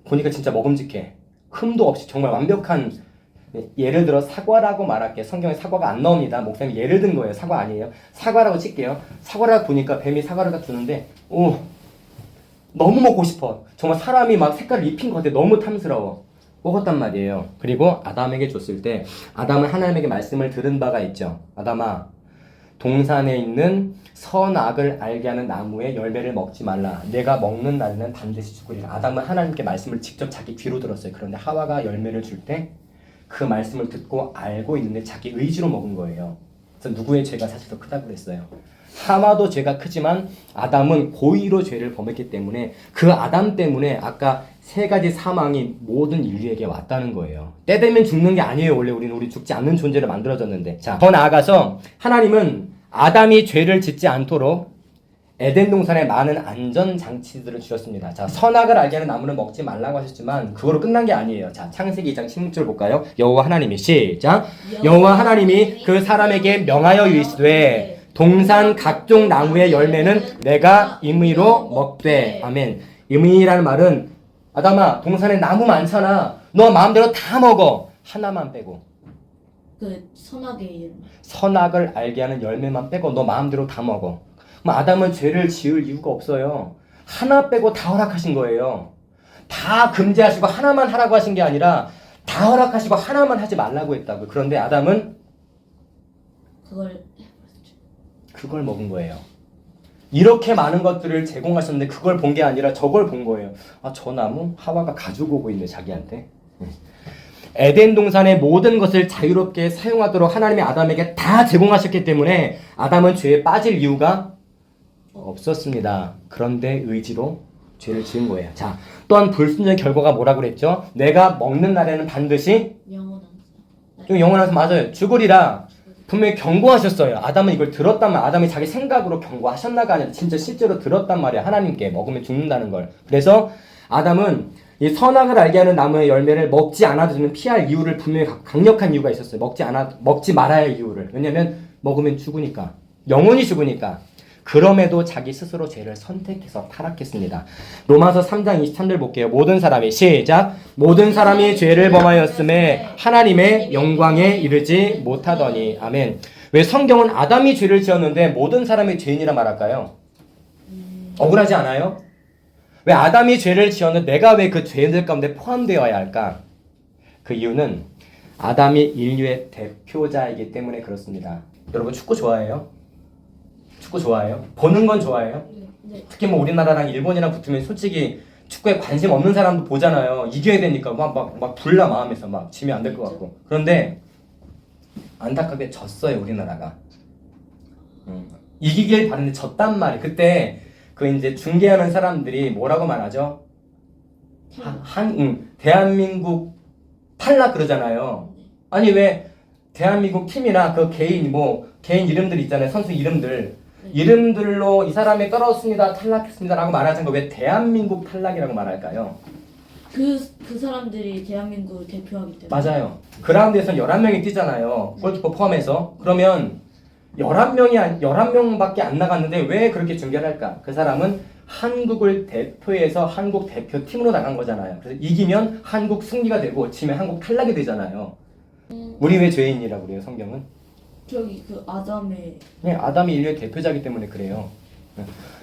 S1: 보니까 진짜 먹음직해. 흠도 없이 정말 완벽한, 예를 들어 사과라고 말할게요. 성경에 사과가 안 나옵니다. 목사님이 예를 든 거예요. 사과 아니에요. 사과라고 칠게요. 사과라고 보니까 뱀이 사과를 딱 주는데 너무 먹고 싶어. 정말 사람이 막 색깔을 입힌 것 같아. 너무 탐스러워. 먹었단 말이에요. 그리고 아담에게 줬을 때 아담은 하나님에게 말씀을 들은 바가 있죠. 아담아, 동산에 있는 선악을 알게 하는 나무의 열매를 먹지 말라. 내가 먹는 날에는 반드시 죽으리라. 아담은 하나님께 말씀을 직접 자기 귀로 들었어요. 그런데 하와가 열매를 줄 때 그 말씀을 듣고 알고 있는데 자기 의지로 먹은 거예요. 그래서 누구의 죄가 사실 더 크다고 그랬어요. 하와도 죄가 크지만 아담은 고의로 죄를 범했기 때문에 그 아담 때문에 아까 세 가지 사망이 모든 인류에게 왔다는 거예요. 때 되면 죽는 게 아니에요. 원래 우리 죽지 않는 존재로 만들어졌는데. 자, 더 나아가서 하나님은 아담이 죄를 짓지 않도록 에덴 동산에 많은 안전장치들을 주셨습니다. 자, 선악을 알게 하는 나무는 먹지 말라고 하셨지만 그거로 끝난 게 아니에요. 자, 창세기 2장 16절 볼까요? 여호와 하나님이 시작. 여호와 하나님이 그 사람에게 명하여 이르시되 동산 각종 나무의 열매는 내가 임의로 먹되. 아멘. 임의라는 말은 아담아, 동산에 나무 많잖아. 너 마음대로 다 먹어. 하나만 빼고.
S2: 그 선악의 이름.
S1: 선악을 알게 하는 열매만 빼고 너 마음대로 다 먹어. 그럼 아담은 죄를 지을 이유가 없어요. 하나 빼고 다 허락하신 거예요. 다 금지하시고 하나만 하라고 하신 게 아니라 다 허락하시고 하나만 하지 말라고 했다고요. 그런데 아담은 그걸 먹은 거예요. 이렇게 많은 것들을 제공하셨는데 그걸 본 게 아니라 저걸 본 거예요. 아, 저 나무 하와가 가지고 오고 있네, 자기한테. 에덴 동산의 모든 것을 자유롭게 사용하도록 하나님이 아담에게 다 제공하셨기 때문에 아담은 죄에 빠질 이유가 없었습니다. 그런데 의지로 죄를 지은 거예요. 자, 또한 불순종의 결과가 뭐라 그랬죠? 내가 먹는 날에는 반드시 영원한 맞아요. 죽으리라 분명히 경고하셨어요. 아담은 이걸 들었단 말. 아담이 자기 생각으로 경고하셨나가 아니라 진짜 실제로 들었단 말이에요. 하나님께 먹으면 죽는다는 걸. 그래서 아담은 이 선악을 알게 하는 나무의 열매를 먹지 않아도는 피할 이유를 분명히 강력한 이유가 있었어요. 먹지 말아야 할 이유를. 왜냐면 먹으면 죽으니까. 영원히 죽으니까. 그럼에도 자기 스스로 죄를 선택해서 타락했습니다. 로마서 3장 23절 볼게요. 모든 사람이 시작. 모든 사람이 죄를 범하였음에 하나님의 영광에 이르지 못하더니. 아멘. 왜 성경은 아담이 죄를 지었는데 모든 사람이 죄인이라 말할까요? 억울하지 않아요? 왜 아담이 죄를 지었는데 내가 왜 그 죄인들 가운데 포함되어야 할까? 그 이유는 아담이 인류의 대표자이기 때문에 그렇습니다. 여러분 축구 좋아해요? 축구 좋아해요? 보는 건 좋아해요?
S2: 네.
S1: 특히 뭐 우리나라랑 일본이랑 붙으면 솔직히 축구에 관심 없는 사람도 보잖아요. 이겨야 되니까 막 불나 마음에서 막 지면 안 될 것 같고. 그런데 안타깝게 졌어요, 우리나라가. 이기길 바랬는데 졌단 말이에요. 그때 그 이제 중계하는 사람들이 뭐라고 말하죠? 대한민국 탈락 그러잖아요. 아니 왜 대한민국 팀이나 그 개인 이름들 있잖아요. 선수 이름들. 이름들로 이 사람이 떨어졌습니다. 탈락했습니다라고 말하는 거 왜 대한민국 탈락이라고 말할까요?
S2: 그 사람들이 대한민국을 대표하기 때문에.
S1: 맞아요. 그라운드에서 11명이 뛰잖아요. 골키퍼 포함해서. 그러면 11명밖에 안 나갔는데 왜 그렇게 중계를 할까? 그 사람은 한국을 대표해서 한국 대표팀으로 나간 거잖아요. 그래서 이기면 한국 승리가 되고 지면 한국 탈락이 되잖아요. 우리 왜 죄인이라고 그래요, 성경은?
S2: 저기 그 아담의.
S1: 네, 아담이 인류의 대표자이기 때문에 그래요.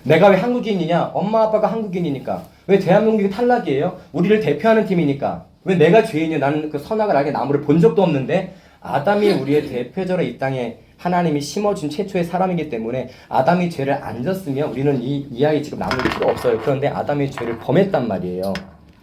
S1: 내가 왜 한국인이냐? 엄마 아빠가 한국인이니까. 왜 대한민국이 탈락이에요? 우리를 대표하는 팀이니까. 왜 내가 죄인이야? 나는 그 선악을 알게 나무를 본 적도 없는데 아담이 우리의 대표자로 이 땅에 하나님이 심어준 최초의 사람이기 때문에 아담이 죄를 안 졌으면 우리는 이 이야기 지금 나눌 필요 없어요. 그런데 아담이 죄를 범했단 말이에요.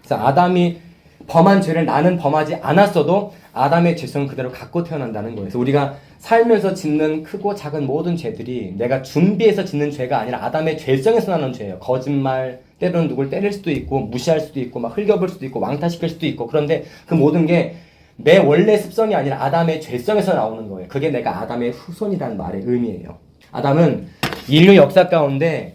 S1: 그래서 아담이 범한 죄를 나는 범하지 않았어도 아담의 죄성은 그대로 갖고 태어난다는 거예요. 그래서 우리가 살면서 짓는 크고 작은 모든 죄들이 내가 준비해서 짓는 죄가 아니라 아담의 죄성에서 나는 죄예요. 거짓말, 때로는 누굴 때릴 수도 있고 무시할 수도 있고 막 흘겨볼 수도 있고 왕따시킬 수도 있고. 그런데 그 모든 게 내 원래 습성이 아니라 아담의 죄성에서 나오는 거예요. 그게 내가 아담의 후손이라는 말의 의미예요. 아담은 인류 역사 가운데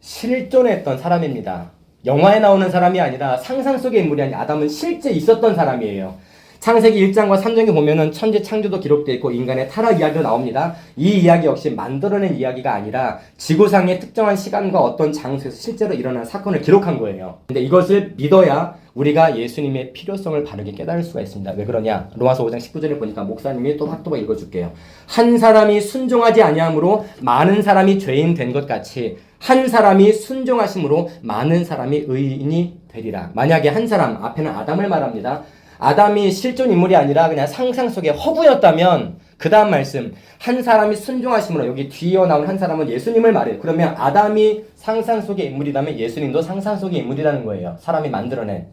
S1: 실존했던 사람입니다. 영화에 나오는 사람이 아니라 상상 속의 인물이 아니라 아담은 실제 있었던 사람이에요. 창세기 1장과 3장에 보면은 천지 창조도 기록되어 있고 인간의 타락 이야기도 나옵니다. 이 이야기 역시 만들어낸 이야기가 아니라 지구상의 특정한 시간과 어떤 장소에서 실제로 일어난 사건을 기록한 거예요. 근데 이것을 믿어야 우리가 예수님의 필요성을 바르게 깨달을 수가 있습니다. 왜 그러냐? 로마서 5장 19절에 보니까 목사님이 또 확도가 읽어줄게요. 한 사람이 순종하지 아니함으로 많은 사람이 죄인 된 것 같이 한 사람이 순종하심으로 많은 사람이 의인이 되리라. 만약에 한 사람, 앞에는 아담을 말합니다. 아담이 실존 인물이 아니라 그냥 상상 속의 허구였다면 그 다음 말씀 한 사람이 순종하심으로 여기 뒤에 나온 한 사람은 예수님을 말해요. 그러면 아담이 상상 속의 인물이라면 예수님도 상상 속의 인물이라는 거예요. 사람이 만들어낸.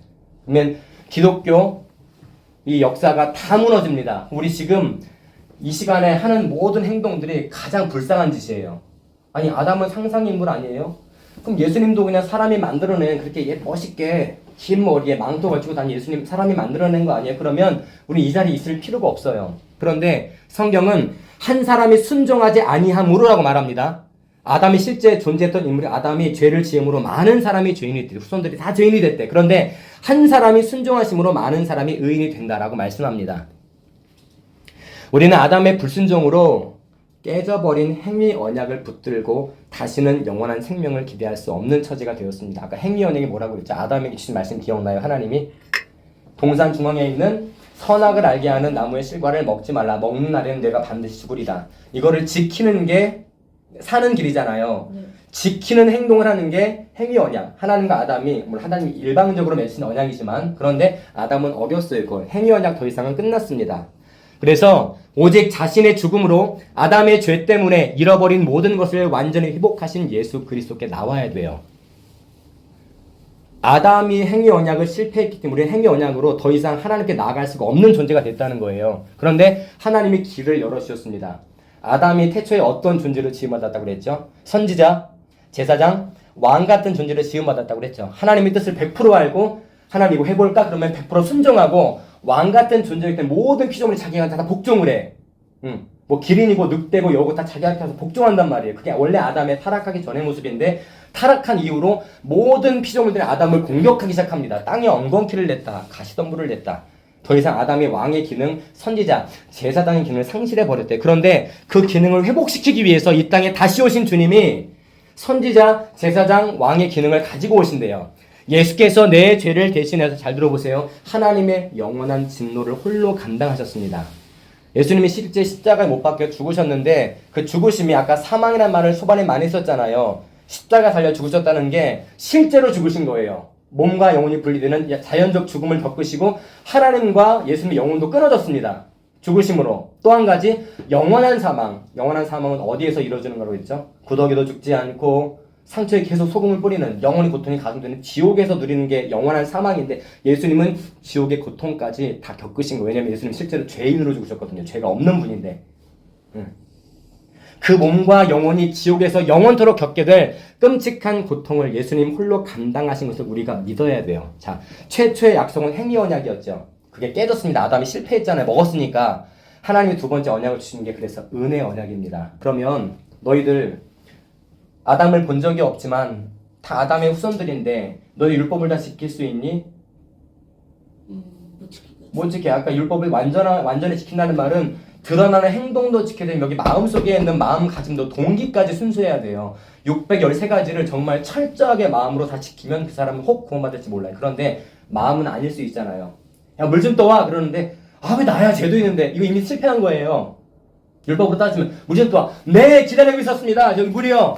S1: 그러면 기독교 이 역사가 다 무너집니다. 우리 지금 이 시간에 하는 모든 행동들이 가장 불쌍한 짓이에요. 아니 아담은 상상 인물 아니에요? 그럼 예수님도 그냥 사람이 만들어낸 그렇게 멋있게 긴 머리에 망토 걸치고 다니는 예수님 사람이 만들어낸 거 아니에요? 그러면 우리 이 자리에 있을 필요가 없어요. 그런데 성경은 한 사람이 순종하지 아니함으로라고 말합니다. 아담이 실제 존재했던 인물이 아담이 죄를 지음으로 많은 사람이 죄인이 됐대. 후손들이 다 죄인이 됐대. 그런데 한 사람이 순종하심으로 많은 사람이 의인이 된다라고 말씀합니다. 우리는 아담의 불순종으로 깨져버린 행위 언약을 붙들고 다시는 영원한 생명을 기대할 수 없는 처지가 되었습니다. 아까 행위 언약이 뭐라고 그랬죠? 아담에게 주신 말씀 기억나요? 하나님이 동산 중앙에 있는 선악을 알게 하는 나무의 실과를 먹지 말라. 먹는 날에는 내가 반드시 죽으리라. 이거를 지키는 게 사는 길이잖아요.
S2: 네.
S1: 지키는 행동을 하는 게 행위 언약. 하나님과 아담이, 물론 하나님이 일방적으로 맺은 언약이지만, 그런데 아담은 어겼어요. 그걸. 행위 언약 더 이상은 끝났습니다. 그래서 오직 자신의 죽음으로 아담의 죄 때문에 잃어버린 모든 것을 완전히 회복하신 예수 그리스도께 나와야 돼요. 아담이 행위 언약을 실패했기 때문에 행위 언약으로 더 이상 하나님께 나아갈 수가 없는 존재가 됐다는 거예요. 그런데 하나님이 길을 열어주셨습니다. 아담이 태초에 어떤 존재로 지음받았다고 그랬죠? 선지자, 제사장, 왕 같은 존재로 지음받았다고 그랬죠. 하나님의 뜻을 100% 알고 하나님 이거 해볼까? 그러면 100% 순종하고 왕 같은 존재이기 때문에 모든 피조물이 자기가 다 복종을 해. 뭐 기린이고 늑대고 여고 다 자기 앞에서 복종한단 말이에요. 그게 원래 아담의 타락하기 전의 모습인데 타락한 이후로 모든 피조물들이 아담을 공격하기 시작합니다. 땅에 엉겅퀴를 냈다. 가시덤불을 냈다. 더 이상 아담의 왕의 기능, 선지자, 제사장의 기능을 상실해버렸대. 그런데 그 기능을 회복시키기 위해서 이 땅에 다시 오신 주님이 선지자, 제사장, 왕의 기능을 가지고 오신대요. 예수께서 내 죄를 대신해서, 잘 들어보세요, 하나님의 영원한 진노를 홀로 감당하셨습니다. 예수님이 실제 십자가에 못 박혀 죽으셨는데 그 죽으심이 아까 사망이라는 말을 초반에 많이 썼잖아요. 십자가 달려 죽으셨다는 게 실제로 죽으신 거예요. 몸과 영혼이 분리되는 자연적 죽음을 겪으시고 하나님과 예수님의 영혼도 끊어졌습니다. 죽으심으로. 또 한 가지 영원한 사망. 영원한 사망은 어디에서 이루어지는 거라고 했죠? 구더기도 죽지 않고 상처에 계속 소금을 뿌리는 영혼의 고통이 가중되는 지옥에서 누리는 게 영원한 사망인데 예수님은 지옥의 고통까지 다 겪으신 거예요. 왜냐하면 예수님 실제로 죄인으로 죽으셨거든요. 죄가 없는 분인데. 그 몸과 영혼이 지옥에서 영원토록 겪게 될 끔찍한 고통을 예수님 홀로 감당하신 것을 우리가 믿어야 돼요. 자, 최초의 약속은 행위 언약이었죠. 그게 깨졌습니다. 아담이 실패했잖아요. 먹었으니까. 하나님이 두 번째 언약을 주신 게 그래서 은혜 언약입니다. 그러면 너희들 아담을 본 적이 없지만 다 아담의 후손들인데 너희 율법을 다 지킬 수 있니? 못 지켜. 아까 율법을 완전히 지킨다는 말은 드러나는 행동도 지켜야 되면 여기 마음속에 있는 마음가짐도 동기까지 순수해야 돼요. 613가지를 정말 철저하게 마음으로 다 지키면 그 사람은 혹 구원받을지 몰라요. 그런데 마음은 아닐 수 있잖아요. 야, 물 좀 떠와 그러는데 왜 나야 죄도 있는데 이거 이미 실패한 거예요. 율법으로 따지면 물 좀 떠와. 네, 기다리고 있었습니다. 여기 물이요.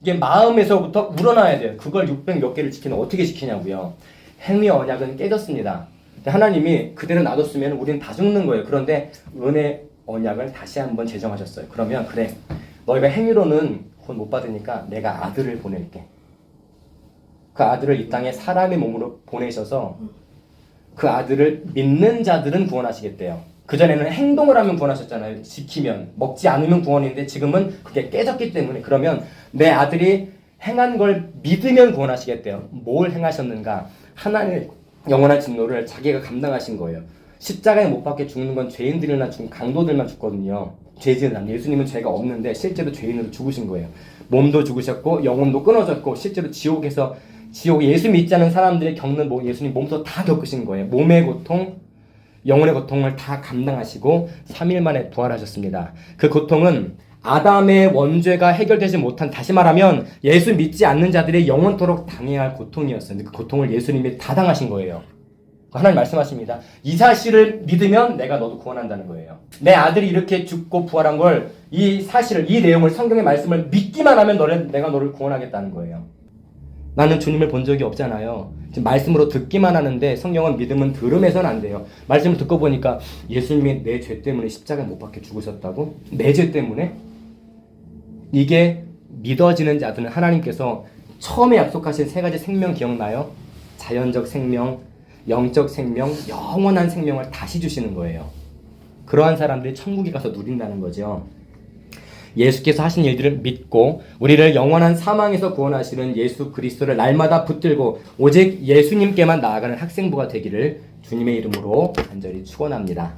S1: 이게 마음에서부터 우러나야 돼요. 그걸 600 몇 개를 지키는 어떻게 지키냐고요. 행위 언약은 깨졌습니다. 하나님이 그대로 놔뒀으면 우리는 다 죽는 거예요. 그런데 은혜 언약을 다시 한번 제정하셨어요. 그러면 그래, 너희가 행위로는 구원 못 받으니까 내가 아들을 보낼게. 그 아들을 이 땅에 사람의 몸으로 보내셔서 그 아들을 믿는 자들은 구원하시겠대요. 그전에는 행동을 하면 구원하셨잖아요. 지키면. 먹지 않으면 구원인데 지금은 그게 깨졌기 때문에 그러면 내 아들이 행한 걸 믿으면 구원하시겠대요. 뭘 행하셨는가? 하나님의 영원한 진노를 자기가 감당하신 거예요. 십자가에 못 박혀 죽는 건 죄인들이나 강도들만 죽거든요. 죄지은 않는. 예수님은 죄가 없는데 실제로 죄인으로 죽으신 거예요. 몸도 죽으셨고 영혼도 끊어졌고 실제로 지옥 예수 믿지 않는 사람들이 겪는 예수님 몸소 다 겪으신 거예요. 몸의 고통, 영혼의 고통을 다 감당하시고 3일 만에 부활하셨습니다. 그 고통은 아담의 원죄가 해결되지 못한, 다시 말하면 예수 믿지 않는 자들이 영원토록 당해야 할 고통이었어요. 그 고통을 예수님이 다 당하신 거예요. 하나님 말씀하십니다. 이 사실을 믿으면 내가 너도 구원한다는 거예요. 내 아들이 이렇게 죽고 부활한 걸, 이 사실을, 이 내용을, 성경의 말씀을 믿기만 하면 내가 너를 구원하겠다는 거예요. 나는 주님을 본 적이 없잖아요. 지금 말씀으로 듣기만 하는데 성경은 믿음은 들음에서는 안 돼요. 말씀을 듣고 보니까 예수님이 내 죄 때문에 십자가에 못 박혀 죽으셨다고? 내 죄 때문에? 이게 믿어지는 자들은 하나님께서 처음에 약속하신 3가지 생명 기억나요? 자연적 생명, 영적 생명, 영원한 생명을 다시 주시는 거예요. 그러한 사람들이 천국에 가서 누린다는 거죠. 예수께서 하신 일들을 믿고 우리를 영원한 사망에서 구원하시는 예수 그리스도를 날마다 붙들고 오직 예수님께만 나아가는 학생부가 되기를 주님의 이름으로 간절히 축원합니다.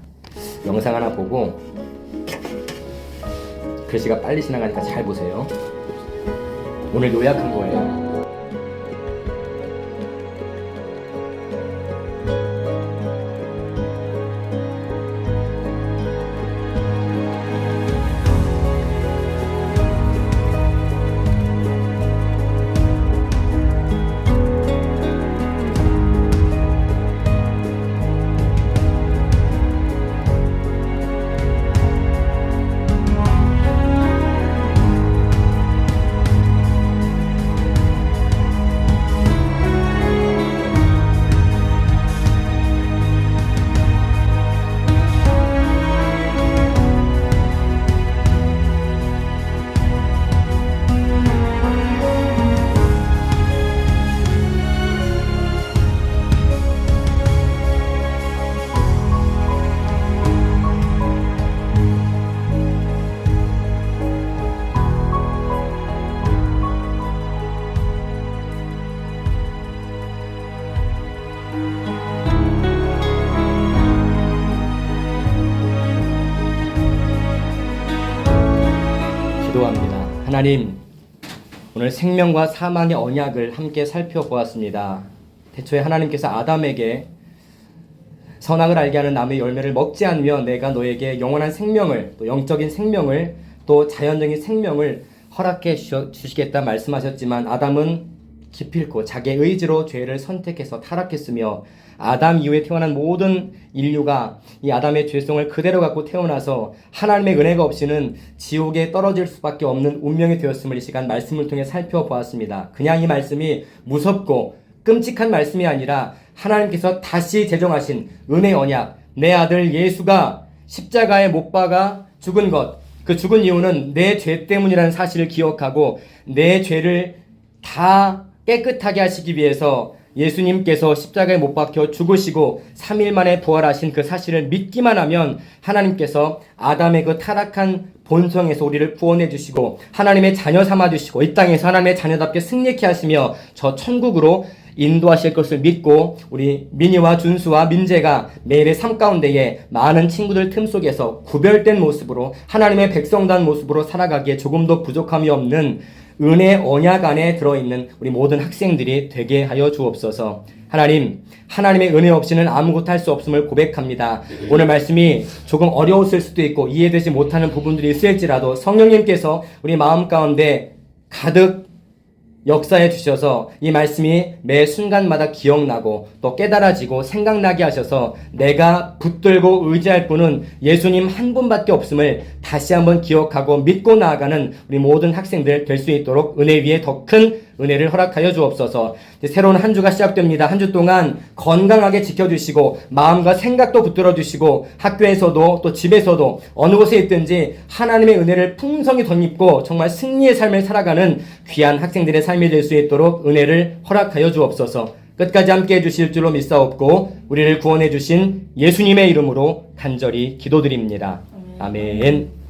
S1: 영상 하나 보고 글씨가 빨리 지나가니까 잘 보세요. 오늘 요약한 거예요. 하나님, 오늘 생명과 사망의 언약을 함께 살펴보았습니다. 태초에 하나님께서 아담에게 선악을 알게 하는 나무의 열매를 먹지 않으면 내가 너에게 영원한 생명을, 또 영적인 생명을, 또 자연적인 생명을 허락해 주시겠다 말씀하셨지만 아담은 기필코 자기의 의지로 죄를 선택해서 타락했으며 아담 이후에 태어난 모든 인류가 이 아담의 죄성을 그대로 갖고 태어나서 하나님의 은혜가 없이는 지옥에 떨어질 수밖에 없는 운명이 되었음을 이 시간 말씀을 통해 살펴보았습니다. 그냥 이 말씀이 무섭고 끔찍한 말씀이 아니라 하나님께서 다시 제정하신 은혜 언약, 내 아들 예수가 십자가에 못 박아 죽은 것, 그 죽은 이유는 내 죄 때문이라는 사실을 기억하고 내 죄를 다 깨끗하게 하시기 위해서 예수님께서 십자가에 못 박혀 죽으시고 3일 만에 부활하신 그 사실을 믿기만 하면 하나님께서 아담의 그 타락한 본성에서 우리를 구원해 주시고 하나님의 자녀 삼아 주시고 이 땅에서 하나님의 자녀답게 승리케 하시며 저 천국으로 인도하실 것을 믿고 우리 민희와 준수와 민재가 매일의 삶 가운데에 많은 친구들 틈 속에서 구별된 모습으로 하나님의 백성단 모습으로 살아가기에 조금도 부족함이 없는 은혜 언약 안에 들어있는 우리 모든 학생들이 되게 하여 주옵소서. 하나님, 하나님의 은혜 없이는 아무것도 할 수 없음을 고백합니다. 오늘 말씀이 조금 어려웠을 수도 있고 이해되지 못하는 부분들이 있을지라도 성령님께서 우리 마음 가운데 가득 역사해 주셔서 이 말씀이 매 순간마다 기억나고 또 깨달아지고 생각나게 하셔서 내가 붙들고 의지할 분은 예수님 한 분밖에 없음을 다시 한번 기억하고 믿고 나아가는 우리 모든 학생들 될 수 있도록 은혜 위에 더 큰 은혜를 허락하여 주옵소서. 이제 새로운 한 주가 시작됩니다. 한 주 동안 건강하게 지켜주시고 마음과 생각도 붙들어 주시고 학교에서도 또 집에서도 어느 곳에 있든지 하나님의 은혜를 풍성히 덧입고 정말 승리의 삶을 살아가는 귀한 학생들의 삶이 될 수 있도록 은혜를 허락하여 주옵소서. 끝까지 함께 해주실 줄로 믿사옵고 우리를 구원해 주신 예수님의 이름으로 간절히 기도드립니다. 아멘.